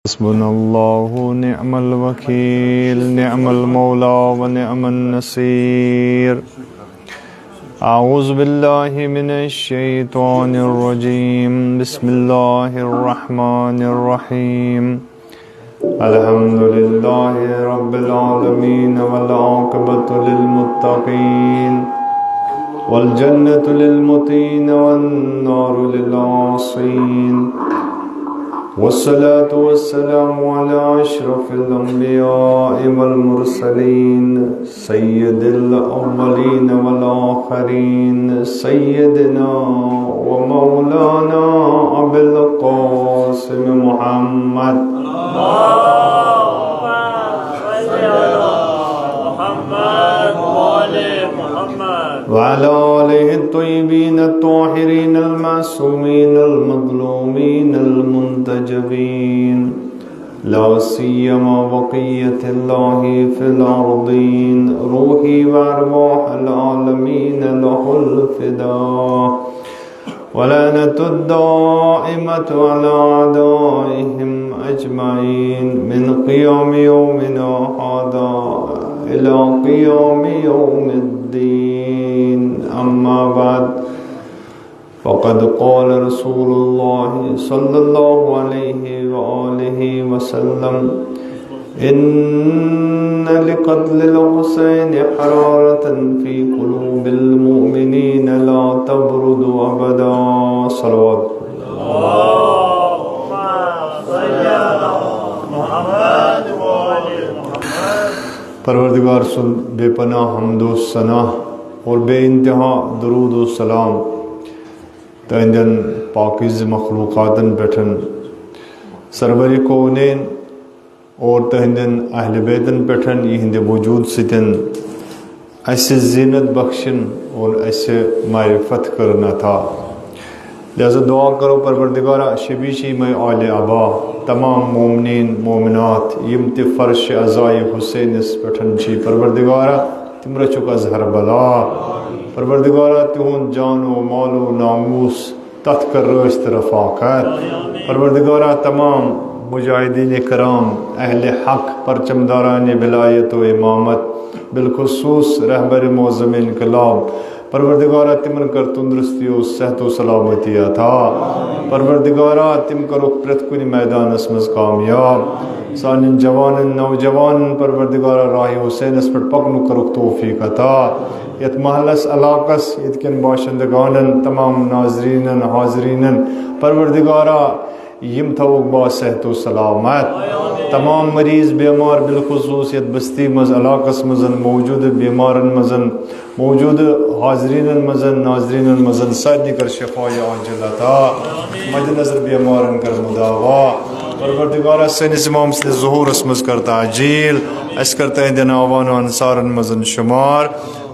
हस्बुनल्लाहु निअमल वकील निअमल मौला व निअमन नसीर। अऊज़ु बिल्लाहि मिनश शैतानिर रजीम। बिस्मिल्लाहिर रहमानिर रहीम। अल्हम्दुलिल्लाहि रब्बिल आलमीन वल आक़िबतु लिल मुत्तक़ीन वल जन्नतु लिल मुत्क़ीन वन नारु लिल आसीन। वस्सलातु वस्सलामु अला अशरफिल अंबियाइ वल मुरसलीन सय्यिदिल अव्वलीन वल आखिरीन सय्यिदिना व मौलाना अबुल क़ासिम मुहम्मद वअला आलिहि त्वय्यबीन अत्ताहिरीन अल-मासूमीन अल-मज़लूमीन अल-मुंतजबीन ला सियमा बक़ियतिल्लाहि फिल अर्दीन रूही व अरवाहुल आलमीन लहुल फ़िदा वलअनतुद दाइमतु अला अदाइहिम अजमईन मिन क़ियामि यौमिना हाज़ा इला क़ियामि यौमिद्दीन। अम्मा बाद फ़क़द क़ाल रसूलुल्लाहि सल्लल्लाहु अलैहि व आलिहि वसल्लम इन्न लिक़त्लिल हुसैन हरारतन फ़ी क़ुलूबिल मुअमिनीन ला तबरुदु अबदा। सल्लल्लाहु परवरदिगार सुन बेपनाह हम्दो सनाह और बेइंतहा दरूद व सलाम तहंदन पाकीज़ मखलूक़ातन पेठन सरवरी कौनैन और तहंदन अहल बैतन पेठन यिहंदे वजूद सितन असे ज़ीनत बख्शन और असे मारिफत करना था। लिहाजा दुआ करो परवरदिगारा शबीशी में आले आबा तमाम मोमिनीन मोमिनात यम ते फ़र्श अज़ाए हुसैन पेठन छी परवरदिगारा तिमरा चुक अज़हर बला परवरदिगारा तिहुन जानो मालो नामूस तथ कर रस्त रफ़ाक़त परवरदिगारा तमाम मुजाहिदीन कराम अहले हक़ परचमदारान विलायत व इमामत बिलखुसूस रहबर मौज़म इनक़लाब परवरदिगारा तिमन कर तंदुरुस्ती और सेहत व सलामती अता परवरदिगारा तिम करो प्रत कुनि मैदानस मज कामयाब सानिन जवानन नौजवान परवरदिगारा राह हुसैन पर पकनु करो तौफीक अता यत महलस अलाकस यतकन बाशिंदगानन तमाम नाजरीनन हाजरीनन परवरदिगारा यम थवक बा सेहत व सलामत तमाम मरीज़ बीमार बिलखुसूस यत बस्ती मज अलाकस मजन मौजूद बीमारन मजन मौजूद हाजरीन मजन नाजरीन मजन सादनी कर शफाए आजिलता मद नजर बीमारन कर मुदावा परवरदिगारा सनिस इमाम से ज़ुहूर मज करता अजील अस करता दिन आवान अंसारन मजन शुमार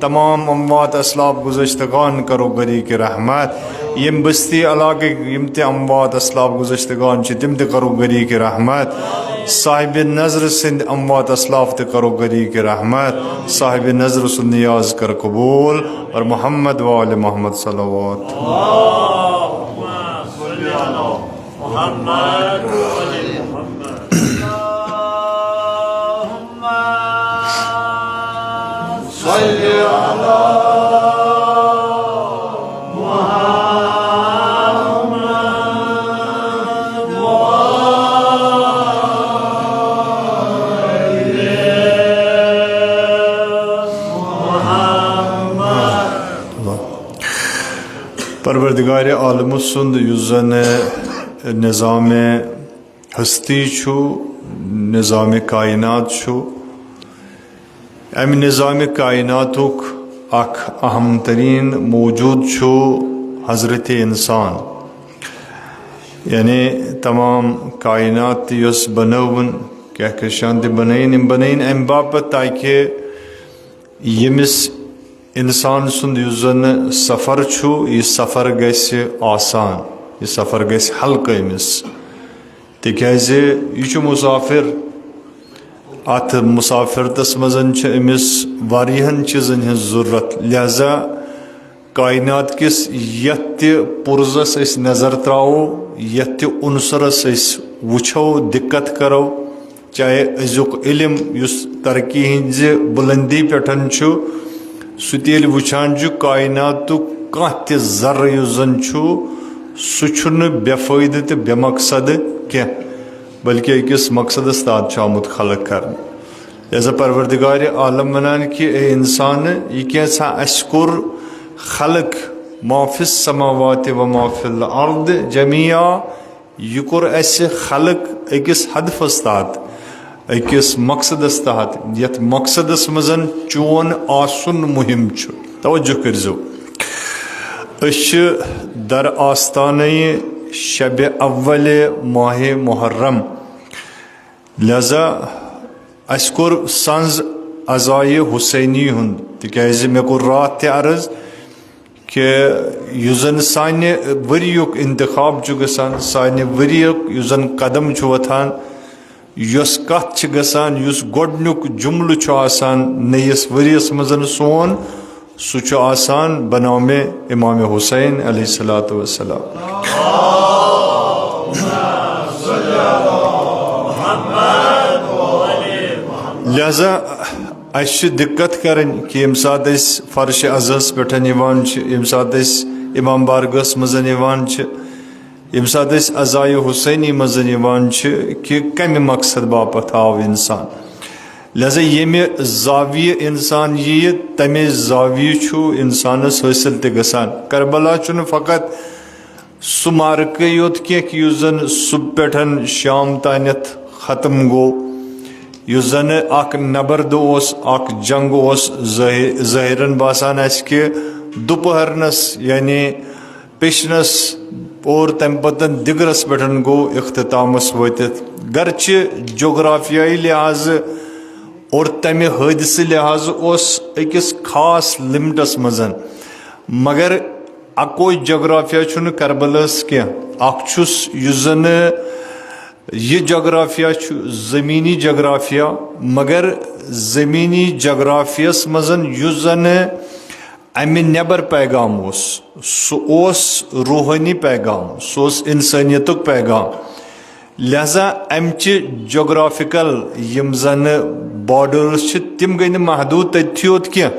तमाम अमवात असलाब गुज़श्तगान करो गरी के रहमत यम बस्ती इलाके यम ते अमवात असलाब गुज़श्तगान तिम ते करो गरी के रहमत साहिब नज़र सिंध अमवात असलाफ ते करो गरी के रहमत साहिब नज़र सुन नियाज कर कबूल और मोहम्मद व आले मोहम्मद सल्लल्लाहु परवरदिगार आलमुस्सुंद युज़न निज़ाम हस्ती छु निज़ाम कायनात छु अम निज़ाम कायनातुक अख अहम तरीन मौजूद छु हज़रत इंसान यानी तमाम कायनात यस बनवन क्या के शांति बनैन बनैन अम बापत ताकि यमिस इंसान सुंद युज़न सफ़र छु यह सफ़र गस्य आसान यह सफ़र गस्य हल्का अमिस तिकाज़ यह मुसाफिर अत मुसाफिरतस मजन अमिस वारियहन चीज़न हज़ ज़रूरत लिहाजा कायनात किस यत पुरजस नजर त्रावो यत उनसरस वुछो दिक्कत करो चाहे अजुक इल्म युस तरक्की हिंज बुलंदी पेठन छु सुतेल वुछान छु कायनातु कांत जर्र युजन छु सुछुन बेफायदे ते बेमकसद क्या बल्कि अकिस मकसदस ताद आमुत खलक कर लिहाजा परवरदिगार आलम वनान कि ए इंसान यह क्या अस्कुर खलक माफिस समावात व माफिल अर्द जमिया यह कोर अस खलक अकिस हदफस तहत अकिस मकसदस तहत यथ मकसदस मजन चोन आसुन मुहिम छु तवज्जो करजो दर आस्तान शब अव्वल माह मुहर्रम लिहाजा अस कोर संज अज़ाए हुसैनी हुंद तिकाज मे कोर रात ते अर्ज कि युजन साने वरियुक इंतखाब छु गसान साने वरियुक युजन कदम छु वथान युस कथ छ गसान युस गोडनुक जुमल छु आसान नयस वरियस मजन सोन सु छु आसान बनामे इमाम हुसैन अलैहिस्सलातु वस्सलाम लिहाजा अस दिक्कत करन कि यम सात फर्श अज़स पे यम सात इमाम बारगस मजन यम सात अज़ाए हुसैनी मजन कि कम मकसद बापत आव इंसान लिहाजा ये जाविय इंसान ये तमे जाविय छु इंसानस हासिल ते गसान करबला चुन फकत सु मार्क योत कि युजन सुबह पेठन शाम तानत खत्म गो युजन अक नबर्द अक जंग ज़ाहिरन बासान कि दोपहरनस यानी पेशनस और तम पतन दिगरस पेठन गो इख्तितामस वतित गर्चे जोग्राफियाई लिहाज और तमे हादसे लिहाज अकिस खास लिमिटस मजन मगर अकोई जोग्राफिया छुन करबलस क्या अखुस युजन ये जोग्राफिया ज़मीनी जोग्राफिया मगर ज़मीनी जोग्राफियस मजन युजन अमे नबर पैगाम सोस रूहानी पैगाम सोस इंसानियतुक पैगाम लिहाजा अमचे जोग्राफिकल यम जन बॉर्डर्स तिम गई महदूद तथ्योत क्या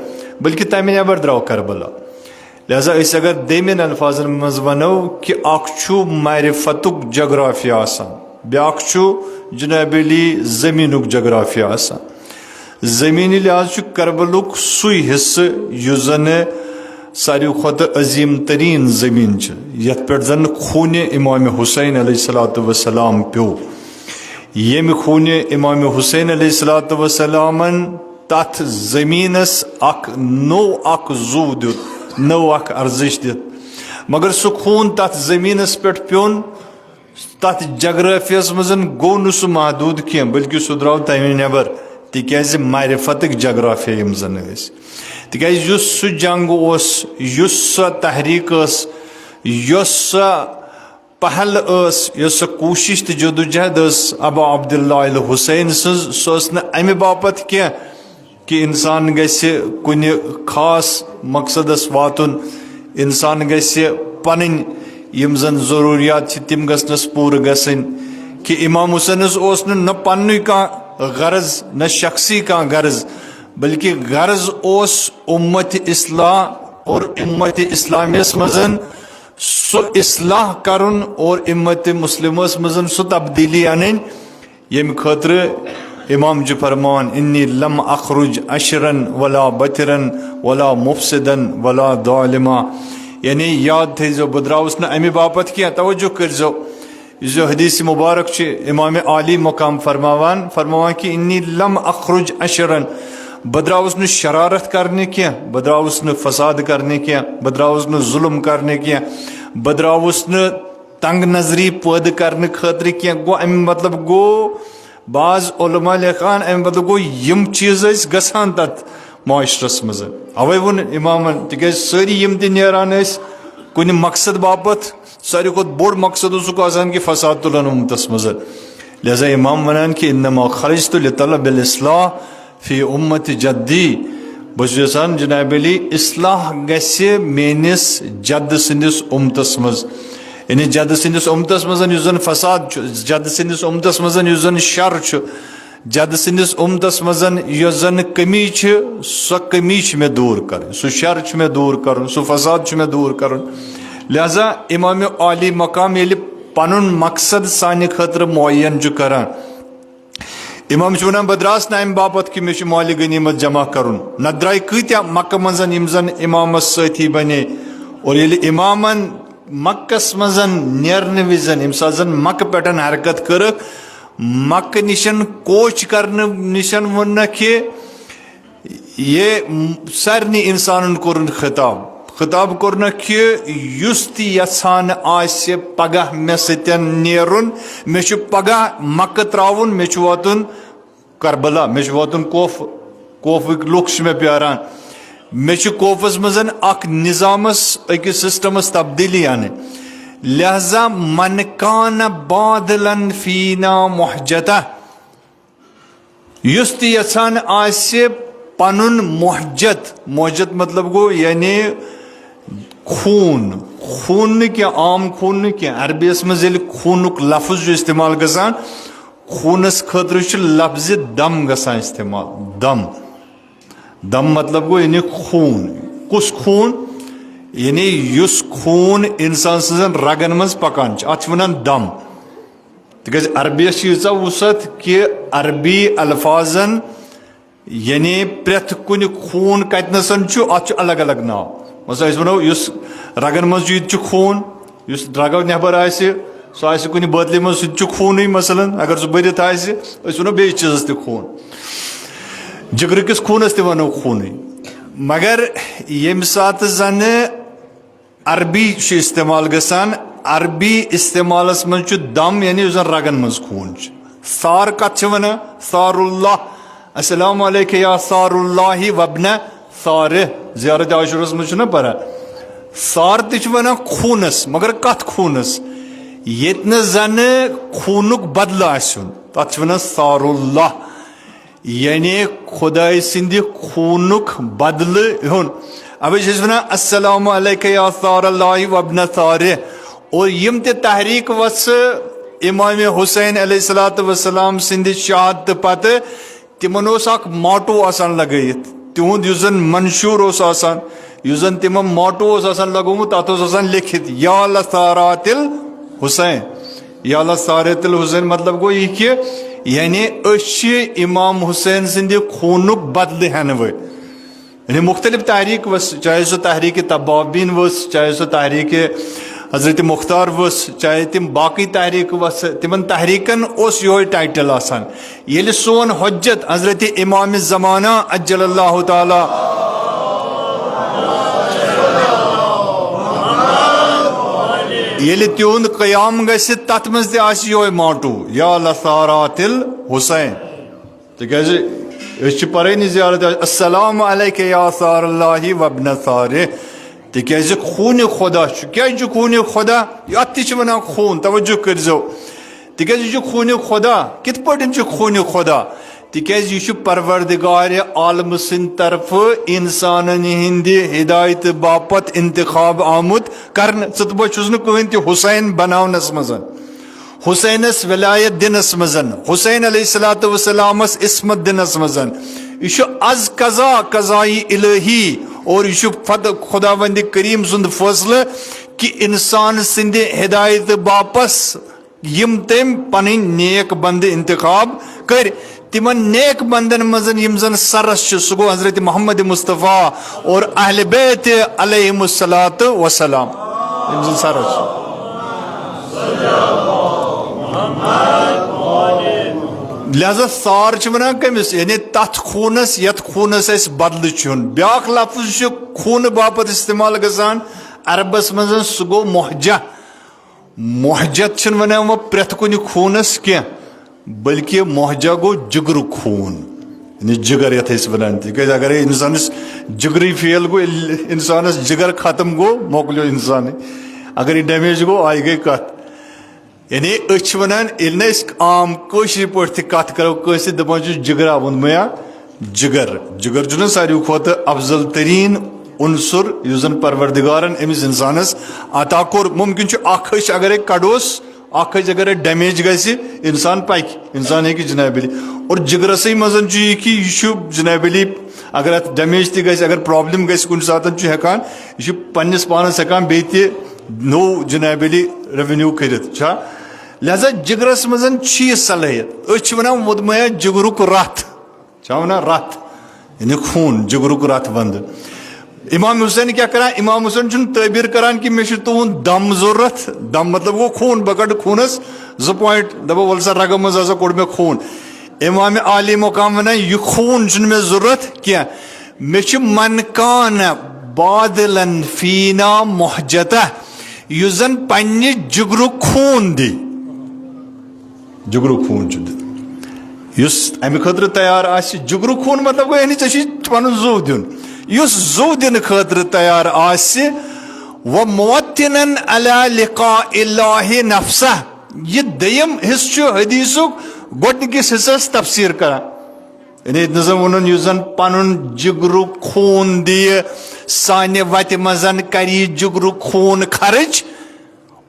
बल्कि तमे नबर द्राव करबला लिहाजा अगर देमिन अल्फाजन मज वनो कि अख मारिफतुक जोग्राफिया आसान ब्याख जनाब अली ज़मीनुक जोग्राफिया आसान ज़मीनी लिहाज करबलुक सुई हिस्से युस जन सारी खुद अजीम तरीन ज़मीन यथ पे जन खून इमाम हुसैन अलैहिस्सलातु वस्सलाम प्यो यम खून इमाम हुसैन अलैहिस्सलातु वस्सलामन तथ ज़मीनस अक नो अक जू दित नो अक अर्जिश दित मगर सु खून तथ ज़मीनस पे प्योन तथ जोग्राफियस मजन गो न सह महदूद क्या बल्कि सह द्राव तमे नबर तिकाज मारिफतक जोग्राफिया यम जन तिकाज युस सह जंग युस सह तहरीक युस सह पहल युस सह कोशिश तो जदोजहद अबा अब्दुल्लाह अल हुसैन सह अमे बापत क्या कि इंसान गस्य कुन खास मकसदस वातुन इंसान गस्य पन यम जन जरूरियात तिम गसनस पूर गसन कि इमाम हुसैनस ओस न पन्नु कह गरज न शख्सी कह गरज बल्कि गरज ओस उम्मत इस्लाह और उम्मत इस्लामियस मजन सो इस्लाह करन और उम्मत मुस्लिमस मजन सो तब्दीली अन यम खतर इमाम जो फरमान इन्नी लम अखरुज अशरन वला बतरन वला मुफसिदन वला दालिमा यानी याद थे जो बदराउस न अमे बापत क्या तवज्जो करजो जो हदीस मुबारक इमाम आली मकाम फरमावान कि इन्नी लम अखरुज अशरन बदराउस न शरारत करने क्या बदराउस न फसाद करने क्या बदराउस न जुल्म करने क्या बदराउस न तंग नजरी पैद करने खतर क्या गो अमे मतलब गो बाज उलमा लिखान अमे मतलब गो यम चीज गसान तथ माशरस मज अवे वोन इमामन तिकाज सारी यम नान कुन मकसद बापत सारी खुद बोड़ मकसद कि फसाद तुलन उम्मतस मज लिहाजा इमाम वनान कि इन्नमा खरजतु लितलबिल इस्लाह फी उम्मत जद्दी बस यसान जनाब अली इस्लाह गस्य मेनिस जद सिंदिस उम्मतस मज यानी जद सिंदिस उम्मतस मजन युस जन फसाद जद सिंदिस उम्मतस मजन युस जन शर जद सिंदिस उम्मतस मजन युस जन कमी सो कमी मे दूर कर सो शर मे दूर कर सो फसाद मे दूर कर लिहाजा इमाम आली मकाम ये पनुन मकसद सानि खतर मुअय्यन करान इमाम वन बदरास नाम बापत कि मे माल गनीमत जमा करुन न द्राय कत्या मक्का मजन यम जन इमामस साथी बने और ये इमामन मक्कस मजन नेरन विजन यम सात जन मक्क पे हरकत कर मक्क निशन कोच कर निशन वन कि ये सारे इंसान कोर खिताब खिताब कोर कि युस ति यछान आसे पगह मे सतन नेरुन मे पगह मक्क त्राउन मे वातुन करबला मे वातुन कोफ लुक मे प्यारान मे कोफस मजन अख निजामस अकिस सिस्टमस तब्दीली आने लिहाजा मन कान बादलन फीना मुहजता युस ति यछान आसे पनुन मुहजत मुहजत मतलब गो यानी खून खून क्या आम खून क्या अरबियस मज खूनुक लफ्ज इस्तेमाल गसान खूनस खतर लफ्ज दम गसान इस्तेमाल दम दम मतलब गो यानी खून कुस खून यानी युस खून इंसान सजन रगन मज पकान अत वन दम तिक अरबियस यूचा वसत कि अरबी अल्फाजन यानी प्रेथ कुन खून कतनसन अत अलग अलग नाव मसा वनो युस रगन मज यूत खून युस रगो नबर सह कुन बदले मज सह खून मसलन अगर सह बरित वनो बे चीजस त खून जिगर किस खूनस त वनो खून मगर यम सात जन अरबी इस्तेमाल गसान अरबी इस्तेमालस मज दम यानी जन रगन मज खून सार कत वन सारुल्लाह अस्सलामु अलैका या सारुल्लाहि वब्न सार ज़ियारत आशुरस मज न पर सार त वन खूनस मगर कत खूनस यतन जन खूनुक बदल आसुन तथ वन सारुल्लाह यानी खुदाई सिंध खूनुक बदल हुन अब वन अस्सलामु अलैका या सारुल्लाहि वब्न सार और यम ते तहरीक वस इमाम हुसैन अलैहिस्सलातु वस्सलाम सिंध शहादत पत तिमन मोटो आसान लगत तिहुद जन मंशूर जन तिम मोटो लगोमुत तथ लिखित या लसारातिल हुसैन या लसारातिल हुसैन मतलब गो यह कि यानी इमाम हुसैन सिंध खूनुक बदल हन वो यानी मुख्तलिफ तहरीक वस चाहे सह तहरीक तबाबीन वस चाहे सह तहरीक हजरत मुख्तार वस चाहे तिम बाकी तहरीक वस तिमन तहरीकन यो टाइटल आसान ये सोन हज्जत हजरत इमाम ज़माना अज्जलल्लाहु ताला ये तिहुंद क़याम गसि तथ मज यो माटू या लसारातिल हुसैन तिक परानी ज़ियारत अस्सलामु अलैका या सारुल्लाहि वब्न सार तिक खून खुदा क्या खून खुदा अत वन खून तवज्जो करजो तिक खून खुदा कित पे खून खुदा तिक परवरदिगार आलम सिंद तरफ इंसान हिंद हिदायत बापत इंतखाब आमुत कर कहन त हुसैन बनावनस मजन हुसैनस वलायत दिनस मजन हुसैन अलैहिस्सलातु वस्सलामस इस्मत दिनस मजन यह अज कज़ा कज़ाई इलाही और यह खुदावंद करीम सुंद फैसले कि इंसान सिंध हिदायत बापस यम तम पन नेक बंद इंतखाब कर तिमन नेक बंदन मजन यम जन सरस सह गो हजरत मोहम्मद मुस्तफ़ा और अहले बैत अलैहिमुस्सलातु वस्सलाम यम जन सरस लिहाजा सार वन कमिस यानी तथ खूनस यथ खूनस बदल चुन ब्याक लफ्ज खून बापत इस्तेमाल गसान अरबस मज सह गो मुहजा मुहजत वन वो प्रेथ कुन खूनस क्या बल्कि मुहजा गो जिगर खून यानी जिगर यथ वन अगर इंसानस जिगरी फेल गो इंसानस जिगर खत्म गो मोकलो इंसान अगर यह डैमेज गो आई गई कत यानी वन आम कशर पे कत करो दपान जिगरा वोनमया जिगर जिगर सारे खुद अफजल तरीन उनसुर युजन परवरदिगारन अमिस इंसानस अता कोर। मुमकिन अख अगर कड़ोस अख अगर डैमेज गि इंसान पक इंसान हे जनाबली। और जिगरस मजन कि यह जनाबली अगर अत डैमेज तक अगर प्रॉब्लम गि कुछ सात हेकान यह पन्निस पानस हेकान बे नो जनाबली रेवेन्यू कर। लिहाजा जिगरस मजन यह सलाहियत वन मुदमया जिगरुक रथ वन रथ यानी खून जिगरुक रथ वंद। इमाम हुसैन क्या करान इमाम हुसैन तबीर करान कि मे तुहद दम जरूरत दम मतलब गो खून बह कड़ खूनस 2 पॉइंट दपो वल सा रग मज हसा कोड़ मे खून। इमाम आली मुकाम वन यह खून मे जरूरत क्या मे मन कान बादलन फीना मोहजता युस जन पन्ने जिगरु खून दी जिगरु खून युस अमि खतर तैयार आसि जिगरु खून मतलब गो यानी पन जू दिन युस जू दिन खतर तैयार आसि व मुवत्तिनन अला लिकाइल्लाहि नफ्सा। यह दयम हिस्स हदीसुक गोडनिकिस हिस्सस तफसीर करान यानी वन युस जन पनुन जिगरु खून दी साने वत मजन करी जिगरु खून खर्च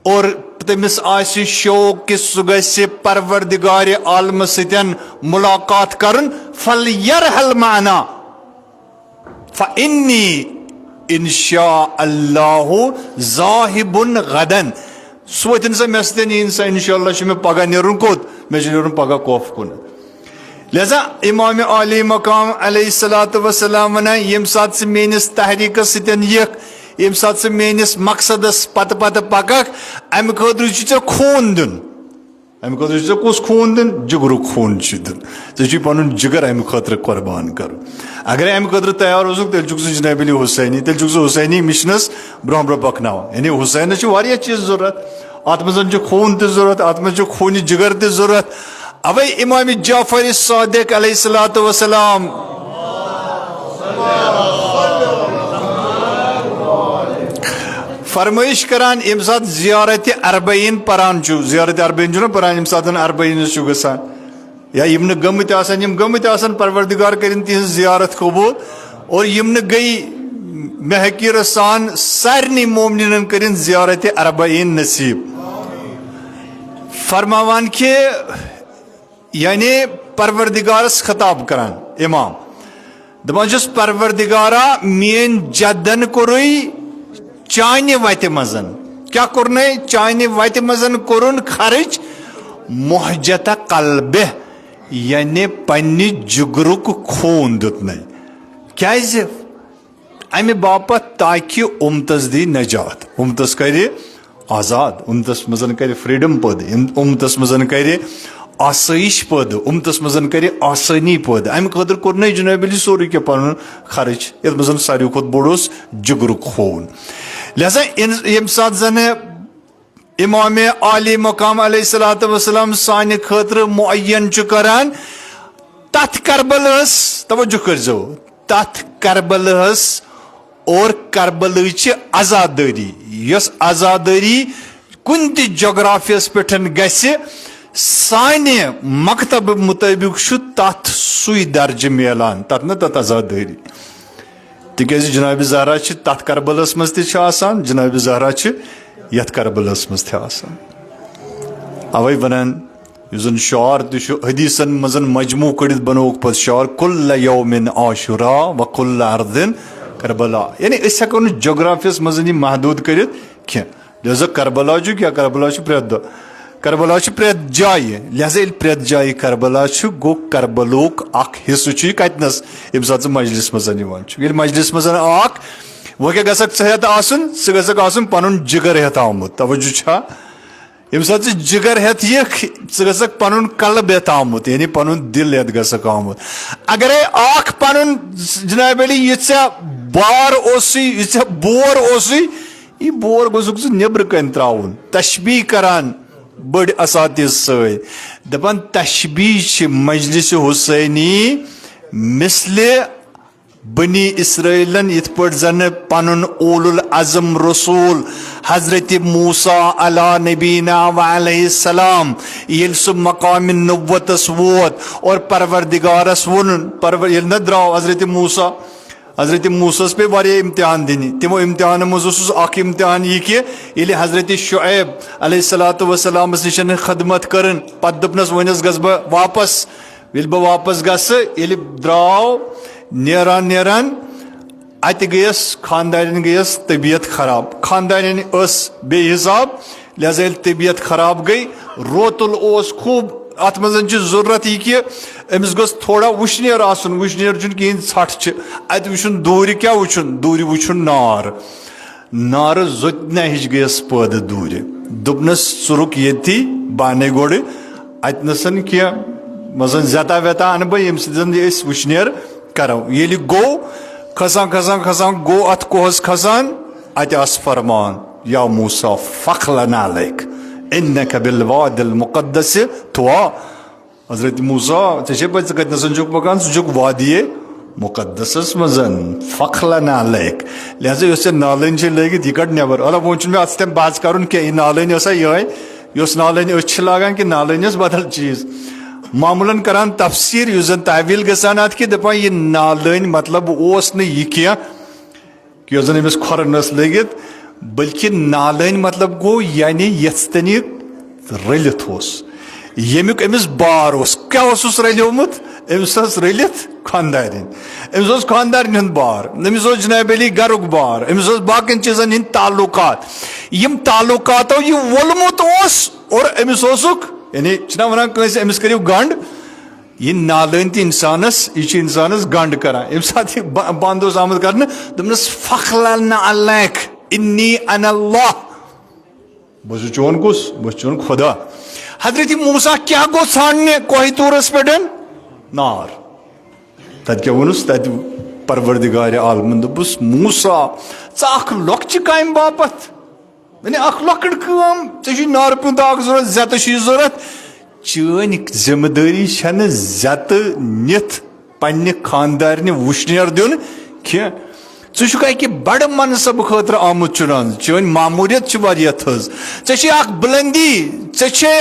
और तमिस आसि शौक कि सह गि परवरदिगार आलम सतन मुलाकात करन फलयरहल माना फइन्नी इंशा अल्लाहु ज़ाहिबुन गदन। सह वतन सा मे सतन यीन सा इंशाअल्लाह मे पगह नेरुन कोत मे नेरुन पगह कौफ कुन। लिहाजा इमाम आली मकाम अलैहिस्सलातु वस्सलाम वन यम सात से मेनिस तहरीकस सतन यक यम सात से मेनिस मकसदस पत पत पकक अमि खतर चे खून दिन अमि खतर चे कुस खून दिन जिगरु खून दिन चे पन जिगर अमि खतर कुर्बान कर। अगर अमि खतर तैयार हो तेल जनाबली हुसैनी तेल हुसैनी मिशनस ब्रोह ब्रोह पकना यानी हुसैनस वारिया चीज जरूरत अत मज खून त जरूरत अत मज खून जिगर त जरूरत। अवै इमाम जाफर सादिक अलैहिस्सलातु वस्सलाम फरमाइश करान यम सात जियारत अरबईन परान जियारत अरबईन परान यम सात अरबईन गसान या यम गमत यम गमत परवरदिगार कर तिहज जियारत कबूल और यम गई महकीर सान सारनी मोमिन कर जियारत अरबईन नसीब। फरमावान के यानी परवरदिगारस खताब करान इमाम दपान परवरदिगारा मेन जदन कोरुई चाने वत मजन क्या कोरन चाने वत मजन कोरुन खर्च मोहजत कल्बे यानी पन्ने जिगरुक खून दुतन क्या अमि बापत ताकि उम्मतस दी नजात उम्मतस कर आजाद उम्मतस मजन कर फ्रीडम पद उम्मतस मजन कर आसाइश पद उम्मतस मजन कर आसानी पद अमि खतर कोर जनाबली सोरे क्या पन खर्च ये मजन सारे खुद बोड़ जिगरुक खून। लिहाजा यम सात जन इमाम आली मकाम अलैहिस्सलातु वस्सलाम साने खतर मुअय्यन करान तथ करबलस तवज्जो करजो तथ करबलस और करबलच आजादारी यस आजादारी कुन त जोग्राफियस पे गि साने मकतब मुताबिक तथ सुई दर्ज मिलान तथ न तथ आजादारी तिकेज जनाब ज़हरा तथ करबलस मज तसान जनाब ज़हरा यथ करबलस मज तसान। अवै वनान युजन शार हदीसन मजन मजमू कड़ित बनोक पत शार कुल्ल यौमिन आशुरा व कुल्ल अर्दिन करबला यानी हेको जोग्राफियस मजन यह महदूद कर लिहाजा करबला क्या करबला प्रेत दह करबला प्रेत जाय लिहाजा प्रेत जाय करबला गो करबलोक हिस्स कतनस यम सात मजलिस मजन मजलिस मजन वह क्या गसक हेत आसन सह गसक आसन पनुन जिगर हेत आमुत तवज्जो यम सात जिगर हेत यख सह गसक पनुन कल्ब हेत आमुत यानी पनुन दिल हेत गसक आमुत। अगर पनुन जनाबली यह बार यह बोर यह बोर गोसुक नबर कन त्राउन तशबी करान बड़ असातिज सत दपान तशबी मजलिस हुसैनी मिसले बनी इसराइलन इत पट जन पनुन ओलुल अज़म रसूल हजरत मूसा अला नबीना व अलैहिस्सलाम येल सु मकाम नबुव्वतस वोत और परवरदिगारस वोन परवर येल न द्राव हजरत मूसा हजरत मूसस पे वारिया इम्तिहान दिन तमो इम्तिहान मज इम्तिहान यह कि ये हजरत शुएब अलैहिस्सलातु वस्सलाम निश खदमत कर पत दोपनस वनस गस बह वापस ये बह वापस गस ये द्राव नेरान नेरान अत गयस खानदान गयस तबीयत खराब खानदान बे हिसाब लिहाजा तबीयत खराब गई रोतुल खूब अत मज जरूरत यह कि अमिस गोस थोड़ा वुशनेर आसन वुशनेर कहें छठ अत वुन दूर क्या वुन दूर वुन नार नार जोतना हिच गयस पैद दूर दोपनस सुरुक ये बाने गोड़ अतनसन कह मजन जता वेता अन बह ये वुशनेर करो ये गो खसान खसान खसान गो अत कोहस खसान अत फरमान या मूसा फखलना अलैक इन्नका बिलवादिल मुक़द्दस तुआ हजरत मूसा ऐसे पे कतनसन जुक मकान जुक वादिये मुक़द्दस मजन फखलना अलैक लिहाजा ये नालन लगित यह कड़ नबर अल वो मे अत बाज कर नालन ये नालन लागान कि नालन बदल चीज मामूलन करान तफसीर युस जन तावील गसान अत कि दपान यह नालन मतलब यह क्या कि जन अमिस खोरन लगित बल्कि नालन मतलब गो यानी यन रलित यमुक अमिस बार क्या रलियोमुत अमिस रलित खानदारिन अमिस खानदारिन हंद बार अमिस जनाब अली गरुक बार अमिस बाकी चीजन हंद ताल्लुकात यम ताल्लुकातो यह वोलमुत और अमिस यानी छना वन अमिस करियो गंड यह नालन इंसानस यह इंसानस गंड करान यम साथ बंद आमद कर दस फखलना अलैक इन्नी अनल्लाह बस चोन कुस बस चोन खुदा हजरत मूसा क्या गो छाने कोह तूरस पे नार तत क्या वनुस तत परवरदिगार आलमन दोपुस मूसा च लॉक्च काम बापत यानी लॉकट काम चे नार पुंद जरूरत जत जरूरत चन जिम्मेदारी जत निथ पन्ने खानदार वुशनेर दिन कह क बड़ मनसब खतर आमुत चुनान चन मामूरियत थज चे बुलंदी चे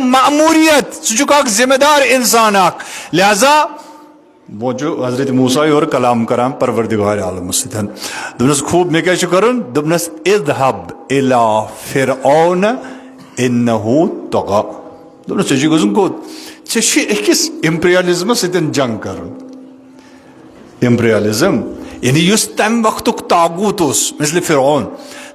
मामूरियत च जिम्मेदार इंसान लिहाजा वो जो हजरत मूसा और कलाम करान परवरदिगार आलम सस खूब मे क्या कर दस इज़हब इला फिरऔन इन्नहु तग़ा दस चे गन कोत चे अकिस इम्परियलिज्म सतन जंग कर इम्परियलिज्म यानी तम वक्त तागूत मिसल फिरौन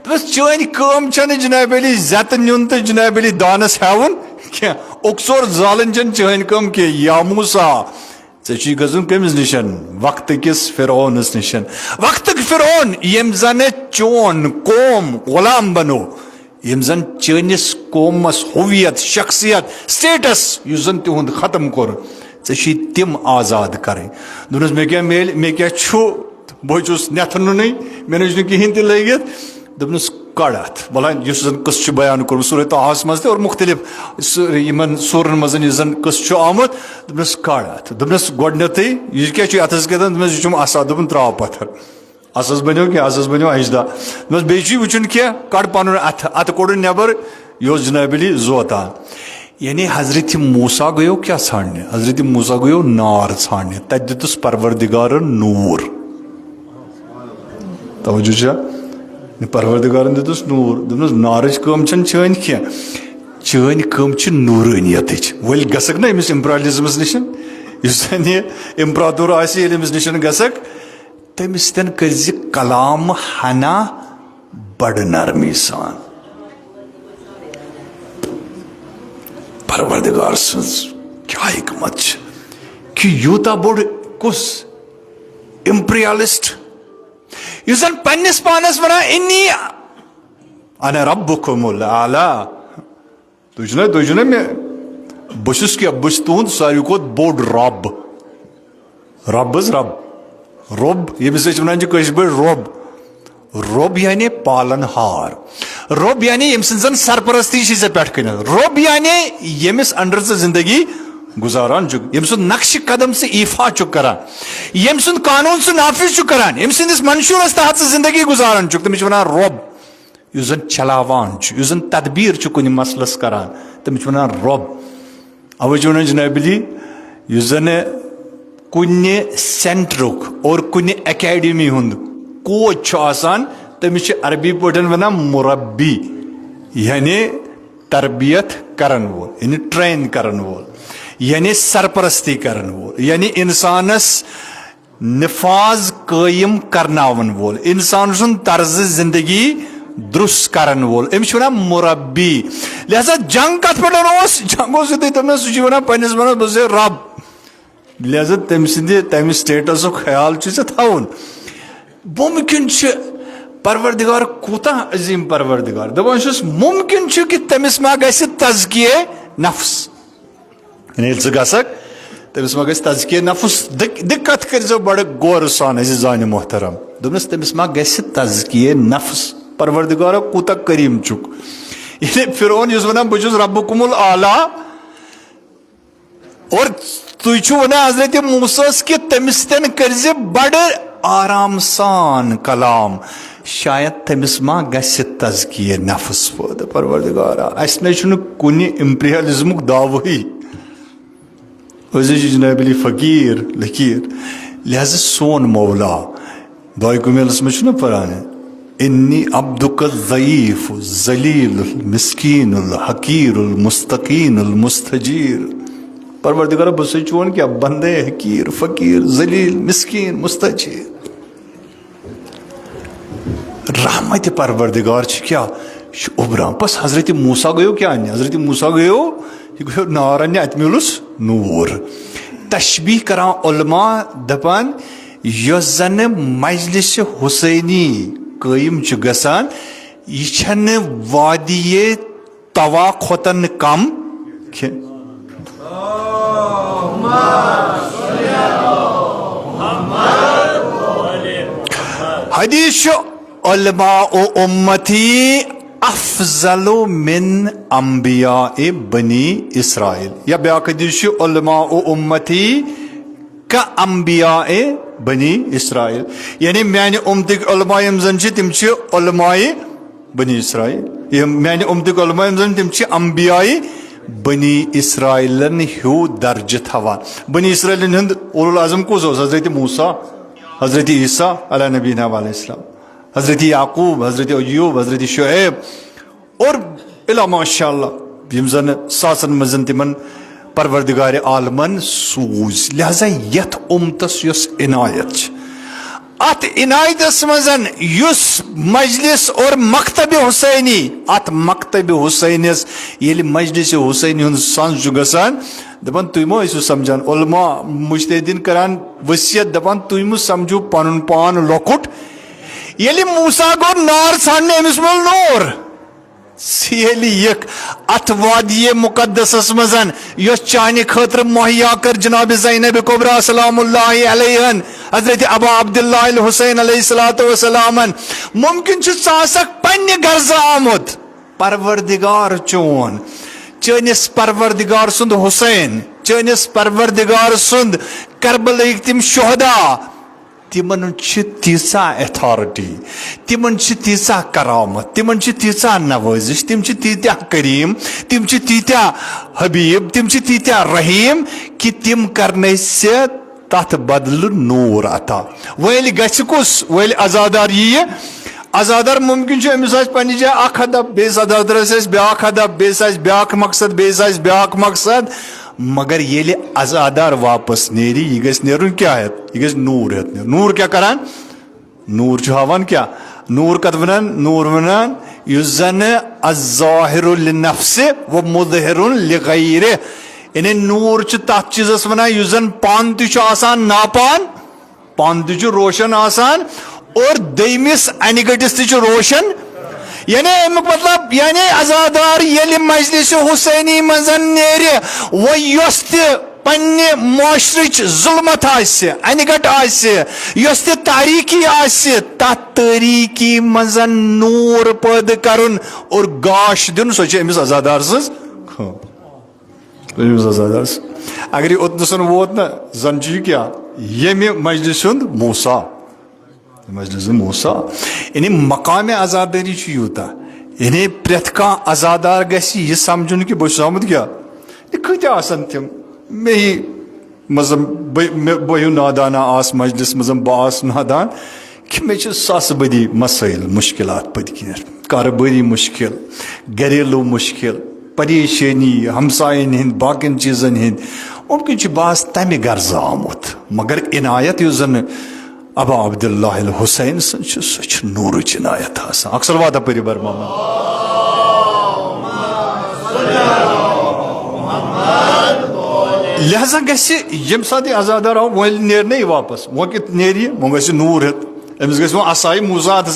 बस चन कम जनाब अली जत नुन तो जनाब अली दानस हेवन क्या उकसोर जालन चन कम के या मूसा चे गजन कमिस निशन वक्त किस फिरौनस निशन वक्त फिरौन यम जन चोन कौम गुलाम बनो यम जन चनिस कौमस हुवियत शख्सियत स्टेटस युस जन तिहुंद खत्म कोर चे तिम आजाद करें दोनस मे क्या मेल मे क्या बहुस नथन मे कहें तह लगित दस कड़ अत वलान कस बयान कोर सूरह ताहास मज और मुख्तलिफ सूरन मज कस आमुत दस कड़ अत दस गोडनथ यह क्या अथस कह असा दोपन त्राव पत्थर असस बनो कि असस बनो अजदा दस बे वुचन क्या कड़ पन अथ अत कोड़ नबर यह जनाब अली जोतान यानी हजरत मूसा गयो क्या छाड़ने हजरत मूसा गयो नार छाड़ने तत दितुस परवरदिगार नूर तवज्जो परवरदिगार दितुस नूर दस नारच कम चन कम नूरानियत वल गसक ना अमिस इम्परियलिज्मस निशन इम्परातोर अमिस निशन गसक तमिस कर कलाम हना बड़ नरमी सान परवरदिगार सज क्या हिकमत कि यूता बोड़ कुस इम्परियलिस्ट युस पन्निस पानस वना इन्नी अना रब्बुकुमुल आला तुझने मे बस क्या बस तुंद सारी खोत बोड़ रब रब रब यमिस वन रब रब यानी पालनहार रब यानी यम सन सरपरस्ती पे रब यानी यमिस अंडर से जिंदगी गुजारान यम सुन नक्श कदम से ईफा करान यम सुन कानून से नाफिज करान यम सिंदिस मंशूरस तहत से जिंदगी गुजारान तमिस वन रब युस जन चलावान युस जन तदबीर कुन मसलस करान तमिस वन रब अवै वन जनाब अली युस जन कुन्ने सेंटरुक और कुन्ने एकेडमी हुंद कोच छ आसान तमिस अरबी पठन वनान मुरब्बी यानी तरबियत करन वोल यानी ट्रेन करन वोल यानी सरपरस्ती करन वोल यानी इंसानस निफाज कायम करनावन वोल इंसान सुन तर्ज जिंदगी दुरुस्त करन वोल अमिस वनान मुरब्बी। लिहाजा जंग कत पे जंगो से तमिस सह पन्निस मनस बस रब लिहाजा तम स्टेटस ख्याल थवन मुमकिन परवरदिगार कूता अजीम परवरदिगार दपान मुमकिन कि तमिस मा गस तज़किये नफ्स गसक तमिस मा गस तज़किये नफ्स दिक्कत कर बड़ गौर सान अज़ीज़ान मोहतरम दोपस तमिस मा गस तज़किये नफ्स परवरदिगार कूता करीम चुक ये फिरौन वन बहुत रब्बुकुमुल आला और तुम वन हजरत मूसा कि तमिस तन कर बड़ आराम सान कलाम शायद तमिस मा गस तज़किये नफ्स पद परवरदिगार अस न कुन इम्पीरियलिज्म दावही जनाब अली फकीर लकीर लिहाजा सोन मौला दुआ कुमेलस में परान इन्नी अब्दुक ज़ईफ ज़लील मिस्कीन हकीर मुस्तकीन मुस्तजीर परवरदिगार बस वन क्या बंदे हकीर फकीर जलील मिस्कीन मुस्तजीर रहमत परवरदिगार क्या उबरा बस हजरत मूसा गयो क्या अन्य हजरत मूसा गयो नार अन्य अत मिलुस नूर तशबीह करा उलमा दपान यस जन मजलिस हुसैनी कायम गसान यह वादिये तवा खोतन कम हदीस उलमा उम्मती अफजलो मिन अंबिया बनी इसराइल या ब्याक हदीस उलमा उम्मती का अंबिया बनी इसराइल यानी मैंने उम्मतिक उलमा यम जन तिम उलमाए बनी इसराइल मैंने उम्मतिक उलमा यम जन तिम अंबियाए बनी इसराइलन ह्यू दर्ज थवान बनी इसराइलन हंद उलुल आज़म कुस हजरत मूसा हजरत ईसा अला नबीना अलैहिस्सलाम हजरत याकूब हजरत अय्यूब हजरत शुएब और इला माशाअल्लाह यम जन सासन मजन तिमन परवरदिगार आलमन सूज लिहाजा यथ उम्मतस युस इनायत अत इनायतस मजन युस मजलिस और मकतब हुसैनी अत मकतब हुसैनिस ये मजलिस हुसैनी हुन सांस गसान दपान तुम समझान उलमा मुजतहिदीन करान वसियत दपान तुम समझो पन पान लोकुट ये मूसा गो नार छाने अमिस मोल नूर अत वादिये मुकद्दसस मजन यस चाने खतर मुहैया कर जनाब ज़ैनब कुबरा सलामुल्लाहि अलैहन हजरत अबा अब्दुल्लाह अल हुसैन अलैहिस्सलातु वस्सलामन मुमकिन सासक पन्ने गर्ज आमुत परवरदिगार चोन चनिस परवरदिगार सुंद हुसैन चनिस परवरदिगार सुंद करबल तिम शुहदा तिमन तीसा अथॉरिटी तिमन तीसा करामत तिमन तीसा नवाजिश तिम तीत्या करीम तिम तीत्या हबीब तिम तीत्या रहीम कि तिम करने से तथ बदल नूर अता वैल गुस वैल अजादार ये अजादार मुमकिन अमिस पन्ने जाए अख हदफ बेस अजादार ब्या हदफ बेस ब्या मकसद बेस ब्या मकसद मगर ये अजादार वापस नेरी यह गस नेरुन क्या है यह गस नूर है नूर क्या करान नूर हावान क्या नूर कत वनान नूर वनान युस जन अज़्ज़ाहिरु लिन्नफ्सि व मुज़हिरुन लिग़ैरिहि यानी नूर तथ चीजस वनान युस जन पान तु आसान नापान पान तु रोशन आसान और दमिस अनगटिस तु रोशन यानी मतलब यानी अजादार ये मजलिस हुसैनी मजन नेर वो यस पन्ने माशरच जुल्मत अनगट यस तारीकी तथ तारीकी मजन नूर पैद करुन और गाश दिन सो अमिस अजादार अजादार अगर ओतन वोत न जन क्या ये मजलिस मूसा मजलिस मूसा यानी मकाम आजादारी यूता यानी प्रेथ कह आजादार गि समझुन कि बहुत आमुत क्या कत तम मे मजम बहू नादाना आस मजलिस मजम बास नादान कि मे सास बदी मसाइल मुश्किलात पद किन कारोबारी मुश्किल घरेलू मुश्किल परेशानी हमसायन हिंद बाकिन चीज़न हिंद उनकी बास तमें गर्ज आमुत मगर इनायत युस जन अबा अब्दुल्लाह हुसैन सह नूरच इनायत अक्सर वादा परि बर्मा लिहाजा गम सात अजादार आव वो नेर वापस वो नेर वो ग नूर हेत अमिस ग असाई मूसात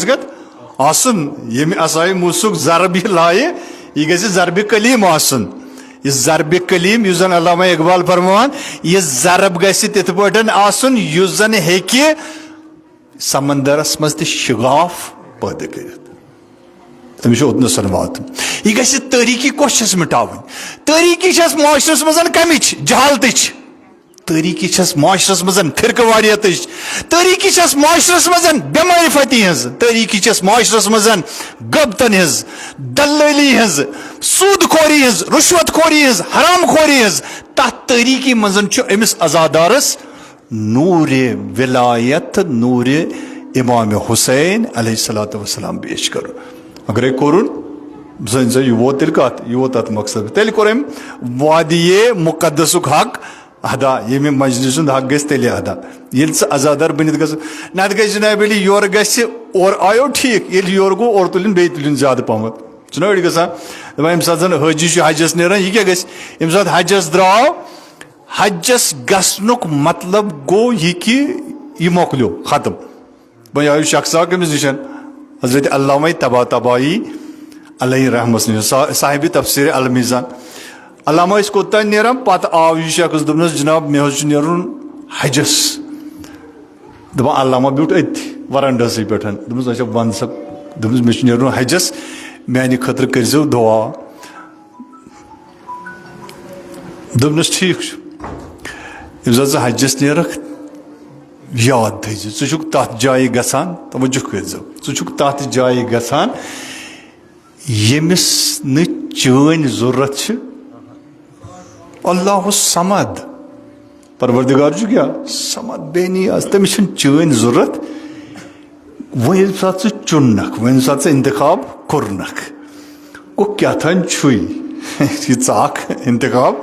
आसन ये असाई मूसुक जरब लाए यह ग जरब कलीम आसन यह जरब कलीम युस जन अल्लामा इकबाल फरमान यह जरब ग तिथ पटन आसन युस जन हेकि समंदरस मज शिगाफ पैदा कर तमिस ओतनसन वात यह ग तरीकी कोश मिटावन तरीकी माशरस मज कमिच जहालत तरीकी माशरस मज फिरकवारियत तरीकी माशरस मज बेमारी फती हज तरीकी माशरस मज गबतन हज दलाली हज सूदखोरी हज रुश्वतखोरी हज हरामखोरी हज तथ तरीकी मज अमिस अजादारस नूर विलायत नूर इमाम हुसैन अलैहिस्सलातु वस्सलाम पेश कर अगर कोरुन जन यह वो तेल कत यह वो तथ मकसद तेल कोर वादिये मुकद्दसुक हक अदा ये मजलिस हक गल अदा ये अजादार बनित नत ग जनाब योर और आयो ठीक ये योर गो और तुलिन बे तुलिन ज्यादा पहम चुना अड़ी गा दपान सात जन हजी हजस नेरान यह क्या गम सात हजस द्राव हजस गसनुक मतलब गो यह कि यह मोकलो खत्म वह आयो शख्स अमिस निश हजरत अल्लामा तबातबाई अलैहि रहमत साहिब तफसीर अल मीज़ान अल्लामा कोतान नेरान पत आव यह शख्स दोपनस जनाब मे नेरुन हजस दपान अल्लामा ब्यूट अत वरंडस पे दोपनस अच्छा वन सा दोपनस मे नेरुन हजस माने खतर करजो दुआ दोपनस ठीक यस हजस नेरख याद थो ज़ुक तथ जाय गसान तवज्जो करो ज़ुक तथ जाय गसान यमिस न चैन जरूरत अल्लाह समद परवरदिगार क्या समद बेनियाज तमिस चैन जरूरत वो ये साथ चुनक वो साथ इंतखाब कुरनक गो क्या छुई चाक इंतखाब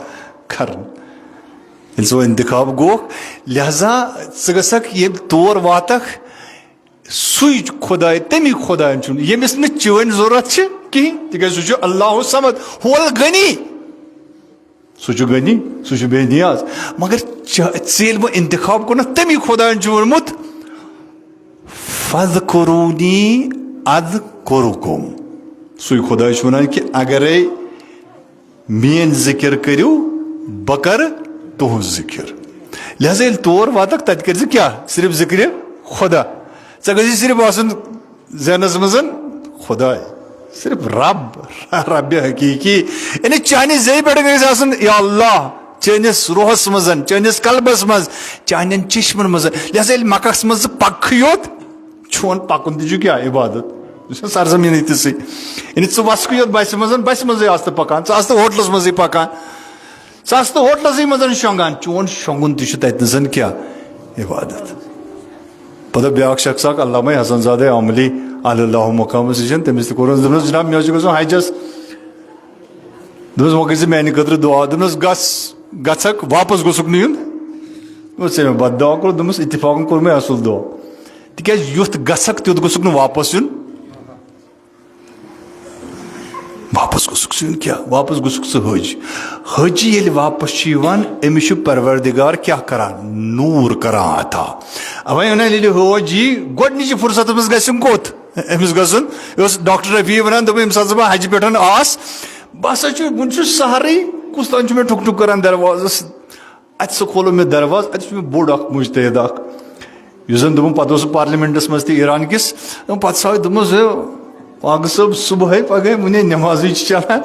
कर वो इंतखाब गो लिहाजा गसक ये तौर वातक सुई खुदाय तमी खुदाय यमिस न चैन जरूरत कहें तिक सह अल्लाह समद होल गनी सह गनी सह बेनियाज मगर चेल वो इंतखाब को तमी खुदायन वोनमुत फज़कुरूनी अज़कुरुकुम सुई खुदाय वन कि अगर मेन जिक्र करो बह कर तुहज जिक्र लिहाजा ये तौर वातक तत कर क्या सिर्फ जिक्र खुदा गे सिर्फ आसन जहनस मज खुदाय सिर्फ रब रब हकीकी यानी चाने जे पे या अल्लाह चनिस रूहस मज चनिस कल्बस मज चान चश्मन मज लिहाजा मकस मज पख योत चोन पकुन तु क्या इबादत सरजमीन तिस यानी वसक योत बस मज पकान होटलस मज पकान तो होटलस मज शोंगान चोन शोंगुन तन क्या इबादत पता ब्या शख्स अल्लामा हसनजादे अमली अल्लाह मकाम तमिस कोर जनाब मे हजस दोपस वो ग माने खतर दुआ दोपस गक वापस गोसुक नुन मे बद दुआ कोर दोपस इत्तिफाकन कोर मे असल दुआ तिक युथ गक तुथ गोसुक वापस युन वापस गोसुक सन क्या वापस गोसुक हज हजी ये वापस अमिस परवरदिगार क्या करान नूर करान अता अवे हजी गोडनिच फुर्सत मज गम कोत अमिस गसन डॉक्टर रफी वन दोप यम हज पे आस बस वन सहरी कुछ तान मे ठुक ठुक करान दरवाजस अत खोलो मे दरवाज अत मे बोड़ मुजतहिद जन दोपन पे पार्लियामेंटस मज ईरान किस पे दोपस पाग सब सुबह पगह वने नमाज चलान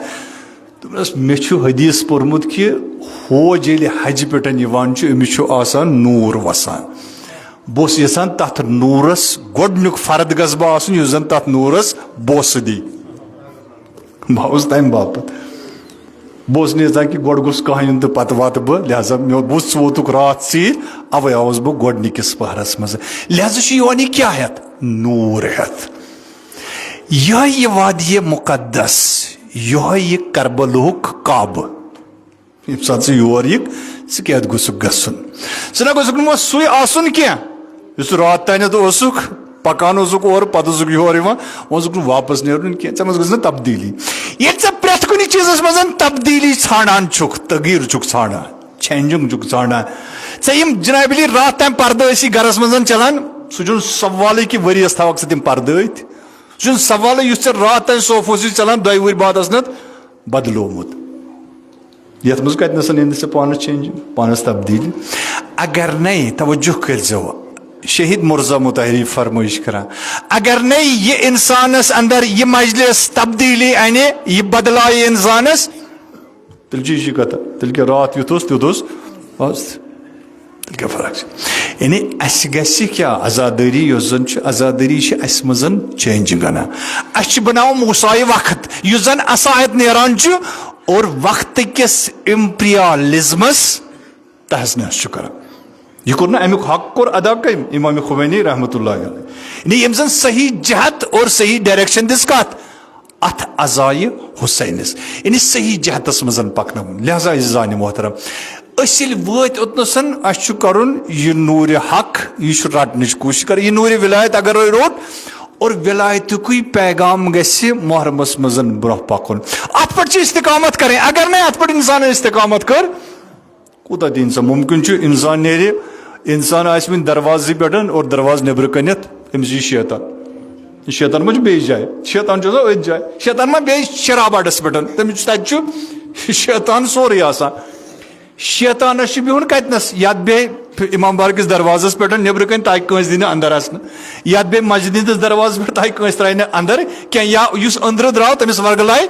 दोपस मे हदीस पोर्मुत कि होज ये हज पे अमिस नूर वसान बस यसान तथ नूरस गोडनुक फर्द गस बह आसन युस जन तथ नूरस बोस दी बह तम बापत बह नेजा कि गोड़ गुस कहानी तो पत वात बह लिहाजा मे बह वोतुक रात सीर अवे आउस बह गोडनिकिस पहरस मज लिहाजा योन क्या हेत नूर हेत यह वादिय मुकद्दस यह करबलुक काब ये साथ योर यिक क्या गुसुक गसन ना गुसुक सु आसन क्या रात तान पकान और पत योर वापस नेरुन क्या गज तब्दीली ये प्रेथ कुछ चीज़ मज तब्दीली ान तगीर ान चेंजिंग ान ेम जनाबली रात तान पर्द गरस मज चलान सह सवाल कि वरियस थवक तम पर्द सह सवाल रात तान सोफो चलान 2 वुर बाद बदलोमुत ये मज कत पान चेंजिंग पानस तब्दीली अगर नहीं तवज्जो करो शहीद मुर्जा मुताहरी फरमाइश करा अगर नहीं ये इंसानस अंदर ये मजलिस तब्दीली अने ये बदलाए इंसानस तेल चीज कत तेल क्या रात युत तुत बस तेल क्या फर्क यानी अस गि क्या आजादारी आजादारी अस मज चेंजिंग अना अस बनाव मूसाई वक्त युस जन असायत नेरान और वक्त किस इम्प्रियालिज्मस तहस नहस कर यह कोर ना अमुक हक कोर अदा कम इमाम खुमैनी रहमतुल्लाह अलैह यम जन सही जहत और सही डायरेक्शन दिस कत अथ अजाय हुसैनस यानी सही जहतस मज पकन लिहाजा जान मोहतरम वत ओतनसन अस करुन यह नूर हक यह रटन कोशिश कर यह नूर विलायत अगर रोट और विलायतुक पैगाम गि मोहरमस मज ब्रोह पकुन अत पे इस्तिकामत करें अगर नहीं अत पे इंसान इस्तिकामत कर कूता दिन मुमकिन इंसान नेरे इंसान आसमिन दरवाजे पे और दरवाज नबर कनित अमिस शैतान शैतान मा बे जाए शैतान अथ जाए शैतान मा बे शराब अड्डस पे तमिस तत शैतान सोरे आसान शैतानस बिहुन कतनस या बे इमाम बार किस दरवाजस पे नबर कन ताकि कंस दिन अंदर आसन या बे मस्जिद हंदिस दरवाज पे ताकि कंस त्राय अंदर क्या या अंदर द्राव तमिस वर्गलाय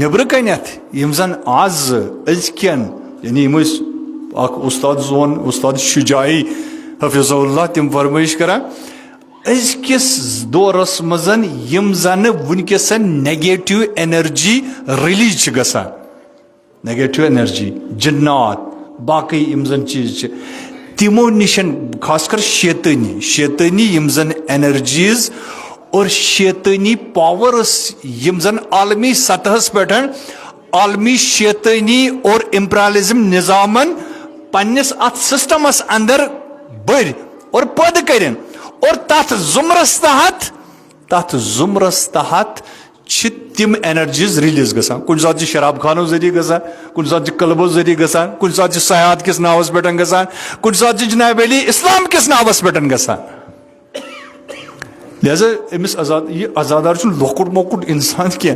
नबर कनथ यम जन आज अजकन यानी उस्ताद जोन उस्ताद शुजाई हफिज़ुल्लाह तिम फरमाइश करा अजकिस दौरस मजन यम जन वनकस नेगेटिव एनर्जी रिलीज गसान नेगेटिव एनर्जी जिन्नात बाकी यम जन चीज तिमो निशन खासकर शैतानी यम जन एनर्जीज और शैतानी पावर्स यम जन आलमी सतहस पे आलमी शैतानी और इम्परियलिज्म निजामन पन्निस अत सिस्टमस अंदर बर और पद करें और तथ जुमरस तहत तिम एनर्जीज रिलीज गसान कुछ सात शराब खानो जरिए गसान कुछ सात क्लबो जरिए गसान कुछ सात सयाहत किस नावस पे गसान कुछ सात जनाब अली इस्लाम किस नावस पे गसान लिहाजा अमिस आजाद यह आजादार लोकुट मोकुट इंसान क्या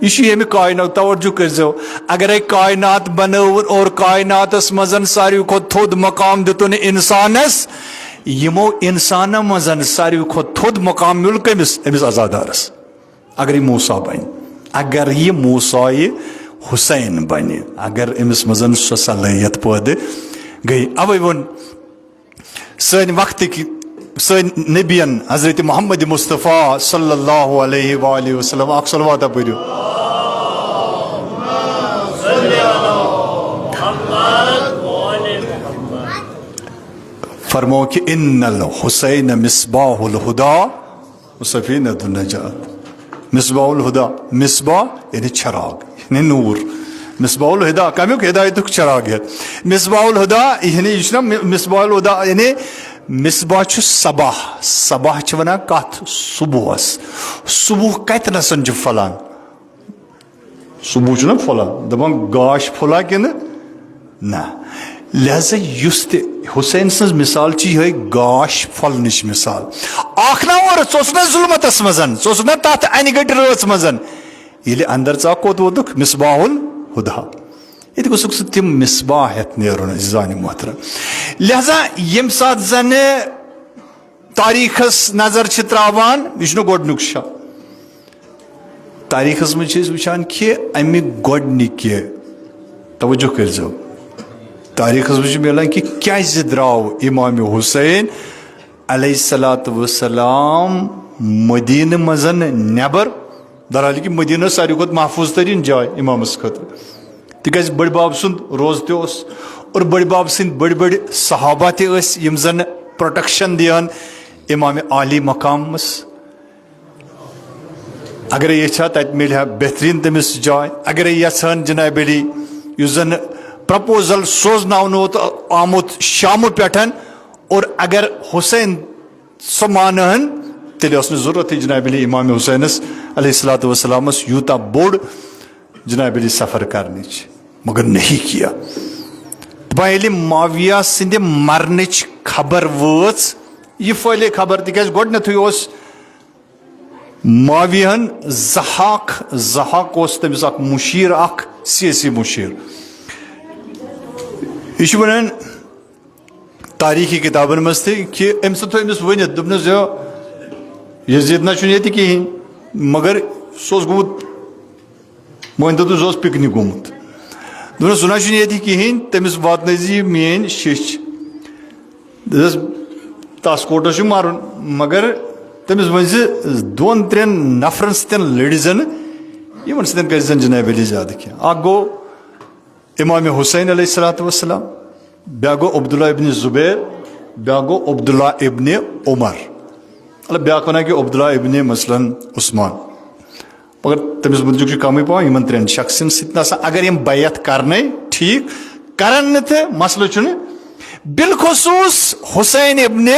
यह कायनात तवज्जो करो अगर कायनात बनव और कायनातस मजन सारी खुद थोद मकाम दितुन इंसानस यमो इंसान मजन सारी खुद थोद मकाम मिल कमिस अमिस आजादारस अगर यह मूसा बन अगर यह मूसाए हुसैन बन अगर अमिस मजन सो सलाहियत पैदा गई अवे वो सन वक्त की सन नबियन हजरत मोहम्मद मुस्तफ़ा सल्लल्लाहु अलैहि वसल्लम अख सलवात पढ़ो फरमो कि इन्नल हुसैन मिसबाहुल हुदा सफीनतुन नजात मिसबाहुल हुदा मिसबा यानी चराग यानी नूर मिसबाहुल हुदा कमुक हिदायतुक चराग है मिसबाहुल हुदा यानी मिसबाहुल हुदा यानी मिसबा सबाह सबाह वन कत सुबुहस सुबुह कतनसन फलान सुबुह ना फलान दपान गाश फुला कि ना लिहाजा हुसैन सज मिसाल ये गाश फलनच मिसाल आखनावर ना जुलमतस मजन ना तथ अन गट रच मजन ये अंदर चा कोत वोतुक मिसबाहुल हुदा ये गुसुक सह तिम मिसबाह हेत नेरुन जान मोहतरम लिहाजा यम सात जन तारीखस नजर त्रावान यह गोडनुक शा तारीखस मज वुचान कि अमि गोडनिक तवज्जो करो तारीखस मज मिलान कि क्या द्राव इमाम हुसैन अलैहिस्सलातु वस्सलाम मदीन मजन नबर दरहाल कि मदीना सारी खुद महफूज तरीन जाय इमामस खतर तिकाज बड़ बाब सुंद रोज तोस और बड़ बाब सिंद बड़ बड़ सहाबा तस यम जन प्रोटेक्शन दियान इमाम आली मकामस अगर यछा तत मिल बेहतरीन तमिस जाय अगर यछान जनाब अली युस जन प्रपोजल सोजनावन आमुत शाम पे और अगर हुसैन सो मानहन तेल जरूरत जनाब अली इमाम हुसैनस अलैहिस्सलातु वस्सलामस यूता बोड़ जनाब अली सफ़र करने मगर नहीं किया ये माविया सिंध मरन खबर वच यह फैले खबर तिकाज गोडनेथुय ओस मावियन जहाक ओस तमिस अख मुशीर अख सियासी मुशीर यह वन तारीखी किताबन मज कि अम्स थोमिस वन दोपनस यजीद ना ये कहें मगर सह गोमुत मोन दोस सह पिकनिक गोमुत दोपनस सुना ये कहें तमिस वात मेन शिश तस कोटस मारुन मगर तमिस वन दोन त्रेन नफरन सतन लड़जन इन सतन कर जनाब अली ज्यादा कह गो इमाम हुसैन अलैहिस्सलातु वस्सलाम ब्या गो अब्दुल्ला इब्न जुबैर ब्या गो अब्दुल्ला इब्न उमर अल ब्या वन कि अब्दुल्ला इब्न मसलन उस्मान मगर तमिस मुतलिक कम पान इन त्रेन शख्सन सत अगर यम बैत करने ठीक करन तो मसल बिलखसूस हुसैन इब्न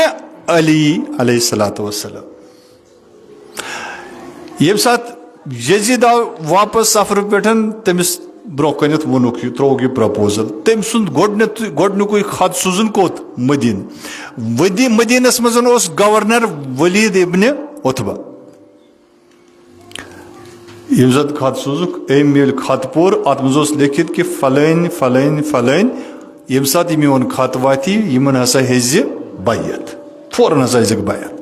अली अलैहिस्सलातु वस्सलाम ये सात यजीद आव वापस सफर पे तमिस ब्रो कनित वोनुक यह त्रोग यह प्रपोजल तम सुंद गोडनुक खत सूजन कोत मदीनस मज गवर्नर वलीद इब्न उतबा यम जत खत सूजुक अम ये खत पोर अत मज लिखित कि फलाइन फलाइन फलाइन यम सात मोन खत वाति यमन हसा हेज बैत फौरन हसा हेजक बैत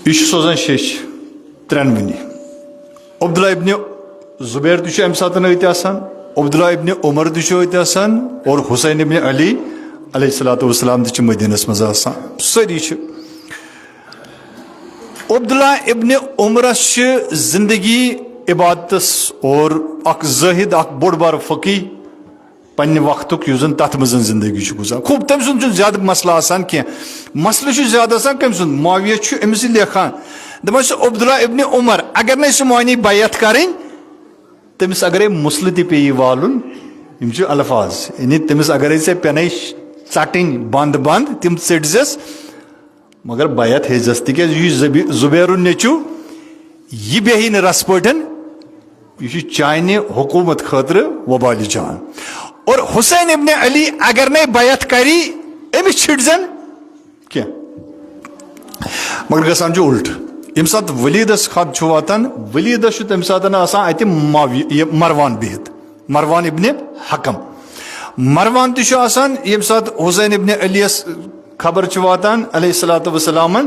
यह सोजान शेष त्रेन वनी अब्दुल्ला इब्न जुबैर तु अम सात अब्दुल्ला इब्न उमर तु और हुसैन इब्न अली अलैहिस्सलातु वस्सलाम तु मदीनस मज सारी अब्दुल्ला इब्न उमरस जिंदगी इबादतस और अख ज़ाहिद अख बोड़ बार फकी पन्ने वक्तुक युस तथ मज जिंदगी गुजार खूब तम सुन ज्यादा मसला आसान कह मसल ज्यादा आसान कम सुन माविया अमिस लेखान दपान अब्दुल्ला इब्न उमर अगर न मानी बैत करें तमिस अगर मुसल पे वालुन अल्फाज यानी तमिस अगर पेन चटन बंद बंद तम चटजस मगर बैत हेजस तिक जुबैर नेचु यह बेही न रस पटन यह चाने हुकूमत खतर वबाल जान और हुसैन इब्न अली अगर न बैत करी अमिस छिटजन क्या मगर गसान उल्ट यम सात वलीदस खत वातान वलीदस तम सात अत मरवान बिहित मरवान इब्न हकम मरवान तम यम सात हुसैन इब्न अलियस खबर वातान अलैहिस्सलातु वस्सलामन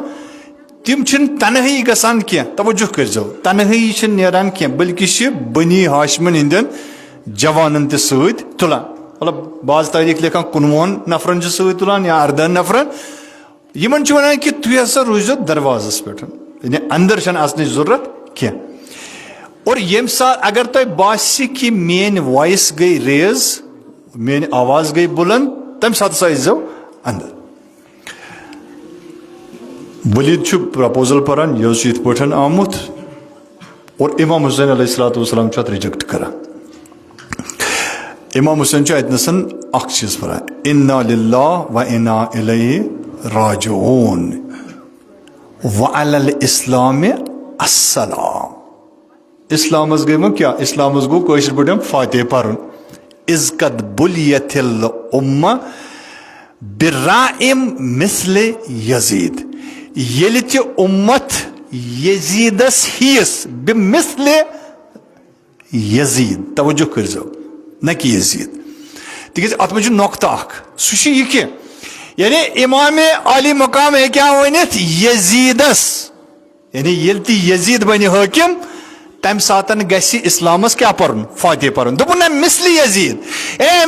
तिम तनहाई गसान कह तवज्जो करो तनहाई नेरान कह बल्कि बनी हाशिमन हिंदन जवानन तत तुलान मतलब बाज तारीख लेखान 19 नफरन तुलान या 18 नफरन इन वन कि तुम हसा रूजो दरवाजस पे यानी अंदर अचन जरूरत कह और यम सात अगर तुम बासी कि मेन वॉइस गई रेज मेन आवाज गई बुलंद तम सात जो अंदर वलीद प्रपोजल पान यह इत पे आमुत और इमाम हुसैन अलैहिस्सलातु वस्सलाम रिजेक्ट करान इमाम हुसैन अतनसन अख चीज पान इन्ना लिल्लाह व इन्ना इलैहि राजिऊन व अलल इस्लाम अस्सलाम इस्लाम गई क्या इस्लाम गो कशर पे फातिह पारुन इज़्क़द बुलियतिल उम्मा बिराइम मिस्ल यजीद येल ते उम्मत यजीदस हिस बिमिस्ल यजीद तवज्जो करो न कि यजीद तिक अत मे नोक्ता सह यह यानी इमाम आली मकाम क्या वनित यजीदस यानी येल ते यजीद बन हाकिम तम सात गि इस्लामस क्या पर्न फातिह पर्न दोपन न मिस्ल यजीद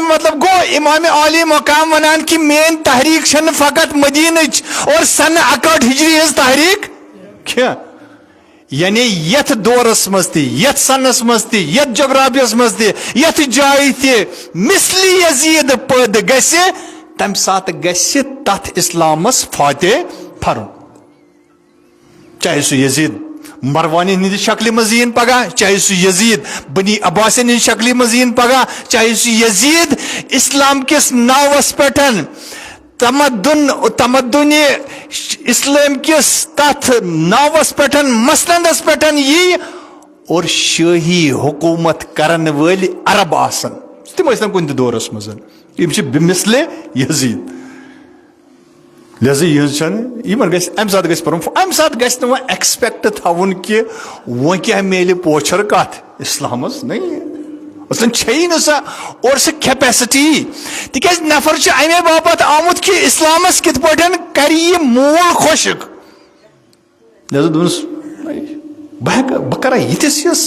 मतलब गो इमाम आली मकाम वनान कि मेन तहरीक फकत मदीन और सन 61 हिजरी हज तहरीक क्या यानी यथ दौरस मज यथ सनस मज यथ जोग्राफियस मज यथ जाय मिसली यजीद पैद गसे तम सात गसे तथ इस्लामस फाते फरुन, चाहे सह यजीद मरवानी हंद शक्ल मज यीन पगह, चाहे सह यजीद बनी अब्बासिन हंद शक्ल मज यीन पगह, चाहे सह यजीद इस्लाम किस नावस पेठन तमद्दुन इस्लाम किस तथ नावस पेठन मसनदस पेठन यी और शाही हुकूमत करन वल अरब आसन तम कुन दौरस मज मिसले यजीद। लिहाजा यह अम सात अम सात गो एक्सपेक्ट थवन कि वो क्या मेल पोचर कत इस्लाम नहीं छे न सा और सह कैपेसिटी तिक नफर अमे बापत आमुत कि इस्लामस कित कर मूल खुशक। लिहाजा दोनस बह कर यस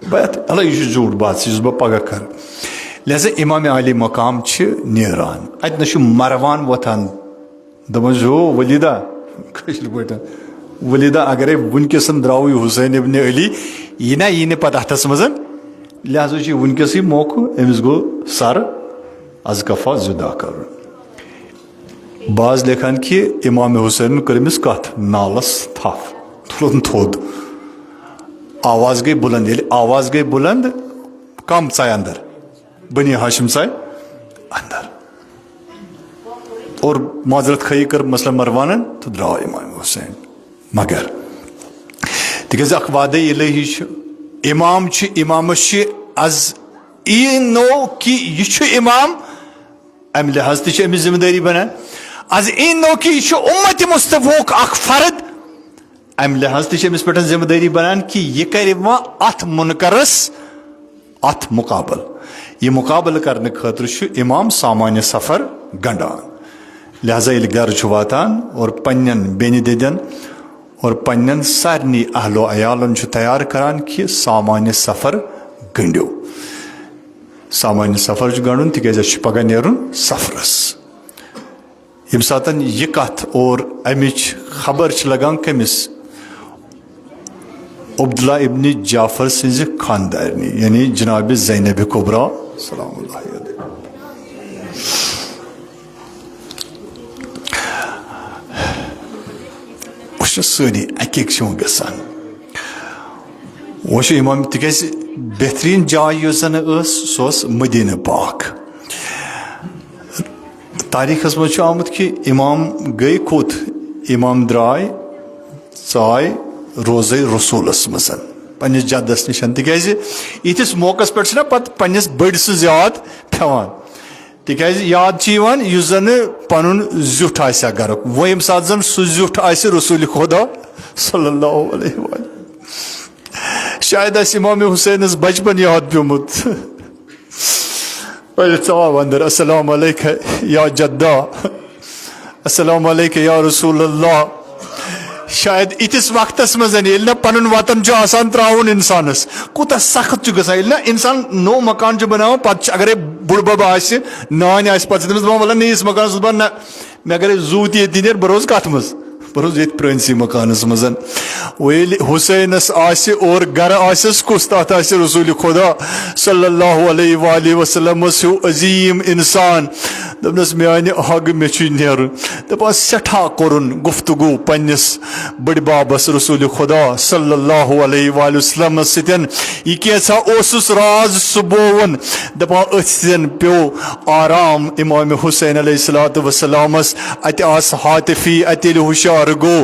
बात अल्लाह यह झूठ बात बह पगह कर। लिहाजा इमाम आली मकाम नेरान अत न मरवान वोथान दपन हो वलीदा पे वलीदा अगर वनकस द्राव हुसैन इब्न अली यह ना पे अथस मज लिहाजा वनकस मौकू अमिस गो सर अज कफा जुदा कर। बाज लेखान कि इमाम हुसैन करमिस कथ नालस थफ तुलन थोद आवाज गई बुलंद, ये आवाज गई बुलंद कम चाय अंदर बनी हाशिम चाय अंदर और माजरत खई कर मसला मरवान तो द्राव इमाम हुसैन मगर तिज वाद इलाही इमाम इमामस अज ई नो कि यह इमाम अम लिहाज तमिस जिम्मेदारी बनान अज ई नो कि यह उम्मत मुस्तफोक अख फर्द अम लिहाज तमिस पे जिम्मेदारी बनान कि यह कर अत मुनकरस अत मुकाबल यह मुकाबल करने खतर इमाम सामान्य सफर गंडान। लिहाजा ये गर वातान और पन्न बेन ददन और पन्न सारे अहलो अयालन तैयार करान कि सामान्य सफर गंडो सामान्य सफर गंडन तिज पगह नेरुन सफरस यम सात यह कथ और अमिच खबर लगान कमिस अब्दुल्ला इब्न जाफर सिंज खानदारनी यानी जनाब ज़ैनब कुबरा सलामुल्लाह सारी अक गसान वो इमाम तिज बेहतरीन जाय सह मदीना पाक तारीखस मज आमुत कि इमाम गई कोत इमाम द्राय चाय रोज़ रसूलस मज पन्निस जद्दस निश तिज इथिस मौकस पे पत पन्निस बड़स याद पेवान तिज याद जन पन जुठ आ गर वो यम सात जन सह जुठ आ रसूल खुदा सल्लल्लाहु अलैहि वसल्लम शायद इमाम हुसैनस बचपन याद प्योमुत चाव अंदर अस्सलाम अलैका या जद्दा अस्सलाम अलैका या रसूल अल्लाह शायद इतिस वक्तस मज न पन वतन त्रावन इंसानस कूत सख्त गसान इंसान नो मकान बना पे अगर बुड़ब नान पे नईस मकान मे अगर जू ते दिन बह रोज कत मज बह रोज ये पुरानसी मकानस मज वो हुसैनस और गर आस कुस तथ रसूल खुदा सल्लल्लाहु अलैहि वसल्लम अजीम इंसान दपनस माने हग मे नेरुन दपान सठा कोरुन गुफ्तगू पन्निस बड़ बाबस रसूल खुदा सल्लल्लाहु अलैहि वसल्लम सतन यह कैसा ओसुस राज सुबोवन दपान अथन प्यो आराम इमाम हुसैन अलैहिस्सलातु वस्सलामस अत आस हातिफी अतिल हुशार गो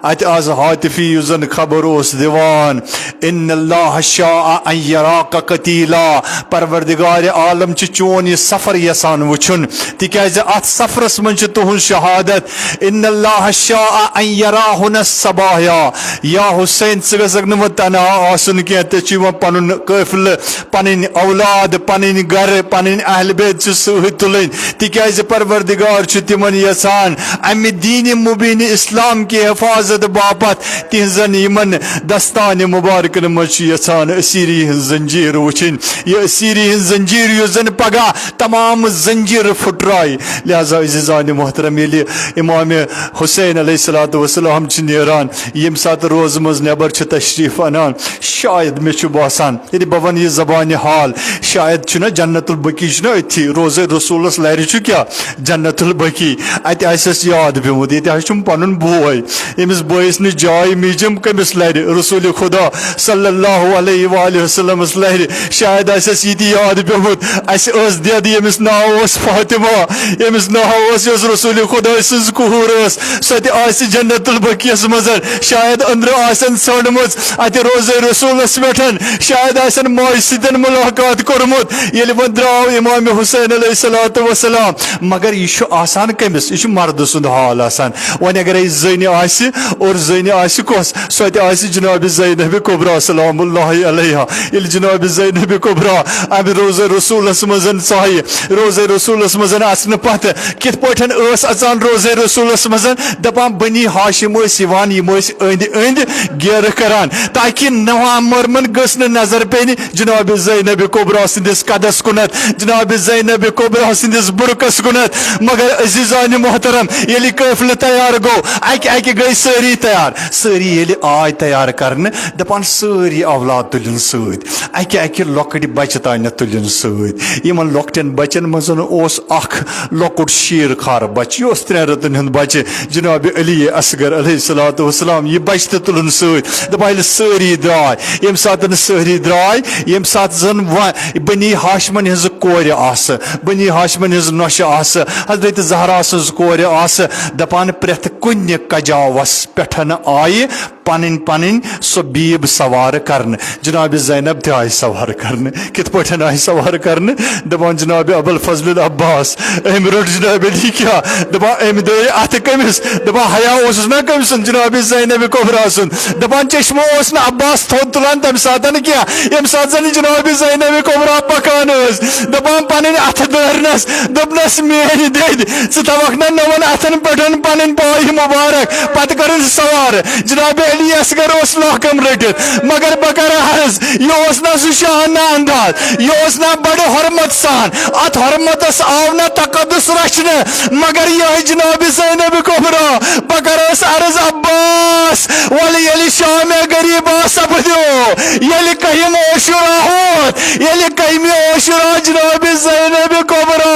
अत आस हातिफी युजन खबर ओस दिवान इन्नल्लाह शाअ अन यराक कतीला परवरदिगार आलम चोन यह सफर यसान वुचुन तिकाज अत सफरस मन तुहन शहादत इन्नल्लाह शाअ अन यराहुन सबाया या हुसैन सगसक न तनहा आसन के तचिव पनुन काफिल पनिन औलाद पनिन घर पनिन अहल बैत सहित तुलन तिकाज परवरदिगार तिमन यसान अमि दीन मुबीन इस्लाम की हिफाजत बापत तिहजन यमन दस्तान मुबारकन मज यसान असीरी जंजीर वुचिन यह असीरी जंजीर युस जन पगह तमाम जंजीर फुटरा जाए। लिहाजा अज़ीज़ान मोहतरम ये इमाम हुसैन अलैहिस्सलातु वस्सलाम नेरान यम सात रोज़ मज नबर तशरीफ अनान शायद मे बासान ये बह वन यह ज़बान हाल शायद जन्नतुल बकी अथी रोज़ रसूलस लर क्या जन्नतुल बकी अतस याद पेमुत ये पन बोय यमिस बोयस न जाय मीजम कमिस लर रसूल खुदा सल्लल्लाहु अलैहि वसल्लम लर शायद अस ये याद पेमुत अस दद यमिस नाव फातिमा यमिस नाव रसूल खुदा सज कुहूर सह जन्नतुल बकीस मज शायद अंदर आसन सड़म अत रोज़ रसूलस पे शायद आसन माज सतन मुलाकात कोरमुत ये वो द्राव इमाम हुसैन अलैहिस्सलातु वस्सलाम मगर यह आसान कमिस यह मर्द सुंद हाल आसान वन अगर जन और जन कस सो जनाब ज़ैनब कुबरा सलामुल्लाहि अलैहा ये जनाब ज़ैनब कुबरा अम रोज़ रसूलस मज सह रोज़ रसूलस मज अचन पत कित पान अचान रोज़ रसूलस मज दपान बनी हाशिम यम अंद अंद गेर करान ताकि नवामरमन गस नजर पेन जनाब ज़ैनब कुबरा सिंदिस कदस कुनत जनाब ज़ैनब कुबरा सिंदिस बुरकस कुनत मगर अज़ीज़ान मोहतरम ये काफिल तैयार गो अक गई सारी तैयार सारी ये आय तैयार करने दपान सारी औलाद तुलन सक अक लॉकट बच्चे तान तुलन समन लॉकटन बच्चन मज लॉकुट शीर खार बच्चे यह 3 रतन हंद बच्चे जनाब अली असगर अलैहिस्सलातु वस्सलाम यह बच्चे तुलन दपान सारी द्राय यम सात सारी द्राय यम सात जन बनी हाशमन हज कोर बनी हाशमन हज नौश हजरत ज़हरा सज कोर दपान प्रेथ कुन कजावस पेठन आय पन पन सो बीब सवार करन जनाब ज़ैनब ते आय सवार करन कित पठन आय सवार करन दपान जनाब अबुल फजल अब्बास अम रोट जनाब अली क्या दपान अम दे अत कमिस दपान हया ना कमिस जनाब ज़ैनब कुबरा सुन दपान चश्मो ना अब्बास थोद तुलान तम सातन क्या यम सात जन जनाब ज़ैनब कुबरा पकान दपान पन अथ दरनस दपनस मेन दद तवक नवन अथन पठन पन पाय मुबारक पत कर सवार जनाब अली असगर लाकम रटित मगर बकर हज यह सह शान अंदाज यह बड़ हरमत सान अत हरमतस आव न तकदस रचने मगर यह जनाब ज़ैनब कुबरा बकर अर्ज अब्बास वल ये शाम गरीब सपदो ये कहिम ओशुरा होत ये कहिम ओशुरा जनाब ज़ैनब कुबरा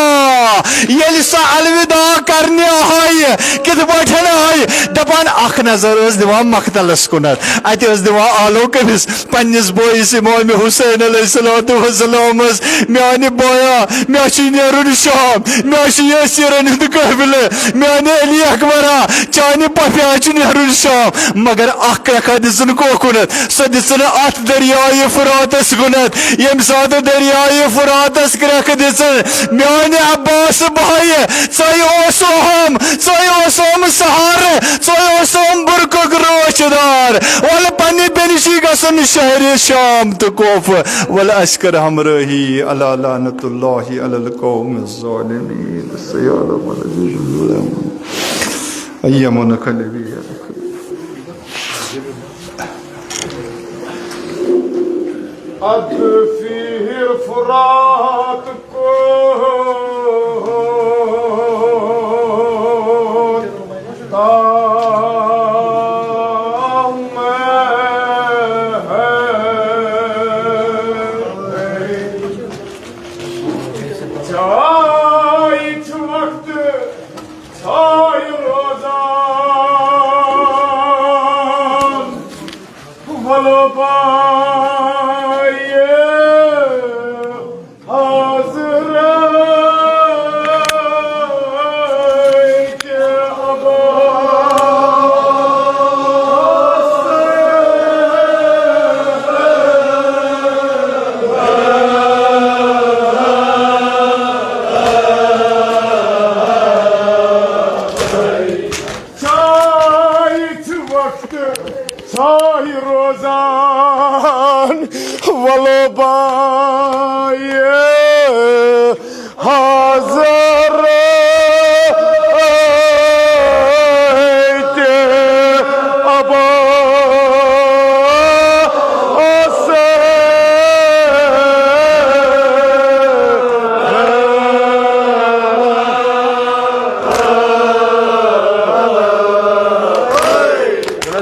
ये सह अलविदा करने आय कित पठन आय दपान अख नजर दिवान मख्तलस कुनत अत दिवान आलो कमिस पन्निस बोइस इमाम हुसैन अलैहिस्सलातु वस्सलाम म्यान बोया मे नेरुन शाम मे यसीरन हंद काबिल म्यान अली अकबरा चान पफिया नेरुन शाम मगर अख रखा दिसन कोकुनत सो दिसन अत दरियाए फुरातस कुनत यम सात दरियाए फुरातस रख दिसन म्यान अब्बास भाई सोम सहार सोम बुरकुक रोशदार वल पन्नी बेनिशी गसन शहर शाम तो कोफ वल अस्कर हमरही अला लानतुल्लाहि अलल कौमिज़ ज़ालिमीन सय्यदम अय्यमुन कलबी अद फीहिर फुरात को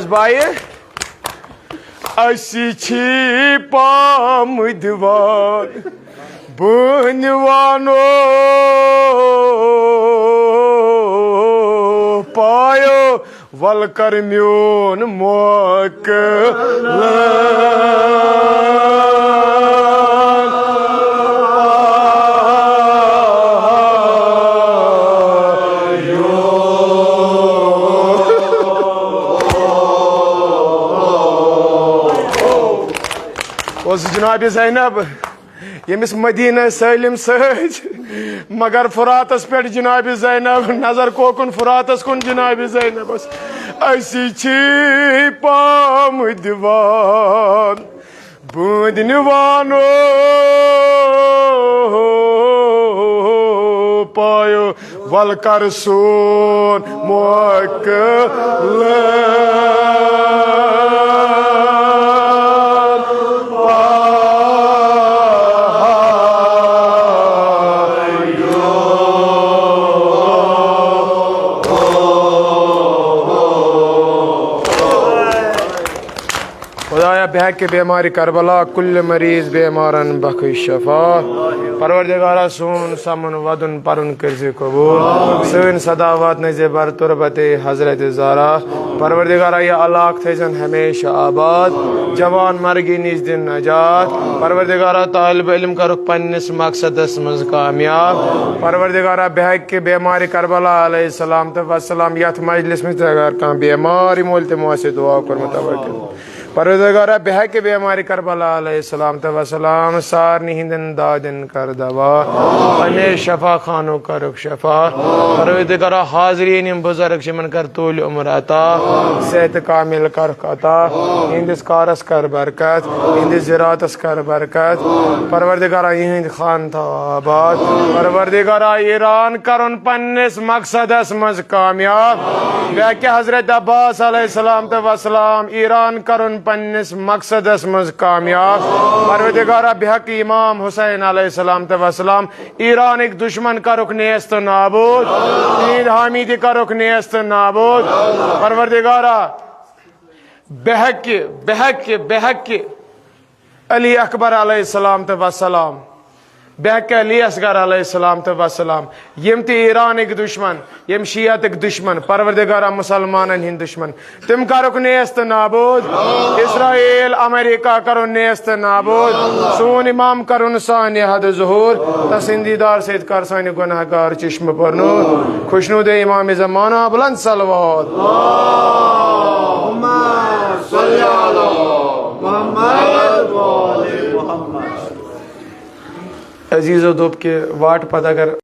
भाई असी छी पामुदवान बनवानो पायो वलकर म्योन मोक जनाब ज़ैनब यमिस मदीना सलिम सज मगर फुरातस पे जनाब ज़ैनब नजर कोकुन फुरातस कुन जनाब ज़ैनब असी छी पामुदवान बूंदनवानो पायो वलकर सोन मोकल बहक के बेमारी करबला कुल मरीज बेमारन बख्श शफा परवरदिगारा सोन समन वदन परन कर्ज कबूल सन सदावत नज़े बर तुरबत हजरत ज़ारा परवरदिगारा ये अलाक थजन हमेशा आबाद जवान मर्गी निज दिन नजात परवरदिगारा तालिब इल्म करुक पन्निस मकसदस मज कामयाब परवरदिगारा बहक के बेमारी करबला अलैहिस्सलाम तवस्सलाम यथ मजलिस में अगर कहाँ बेमारी मोल तमो से दुआ कर मुतवक्किल परवरदिगारा बहक के बेमारी करबला अलैहिस्सलाम तवस्सलाम सारनी हिंदन दादन कर दवा अने शफा खानो करुक शफा परवरदिगारा हाज़रीन बुजुर्ग शिमन कर तूल उम्र अता सेहत कामिल कर अता हिंदिस कारस कर बरकत हिंदिस ज़रातस कर बरकत परवरदिगारा हिंद खान था आबाद परवरदिगारा ईरान करन पन्निस मकसदस मज कामयाब बेके हजरत अब्बास अलैहिस्सलाम तवस्सलाम ईरान करन पन्निस मकसदस मज कामयाब परवरदिगारा बेहक इमाम हुसैन अलैहिस्सलाम तवस्सलाम ईरान एक दुश्मन का रुक नेस्त नाबूद ईद हामिदी का रुक नेस्त नाबूद परवरदिगारा बेहक अली अकबर अलैहिस्सलाम तवस्सलाम बेहक अली असगर अलैहिस्सलाम तवस्सलाम यम ते ईरान एक दुश्मन यम शियत एक दुश्मन परवरदिगारा मुसलमानन हिंद दुश्मन तुम करुक नेस्त नाबूद इसराइल अमेरिका करो नेस्त नाबूद सोन इमाम करुन सान हद ज़ुहूर तसिंदीदार से कर सान गुनाहगार चश्म पर नूर खुशनुद इमाम ज़माना बुलंद सलवात अल्लाहुम्मा सल्ली अला मुहम्मद अजीज़ो दोब के वाट पता कर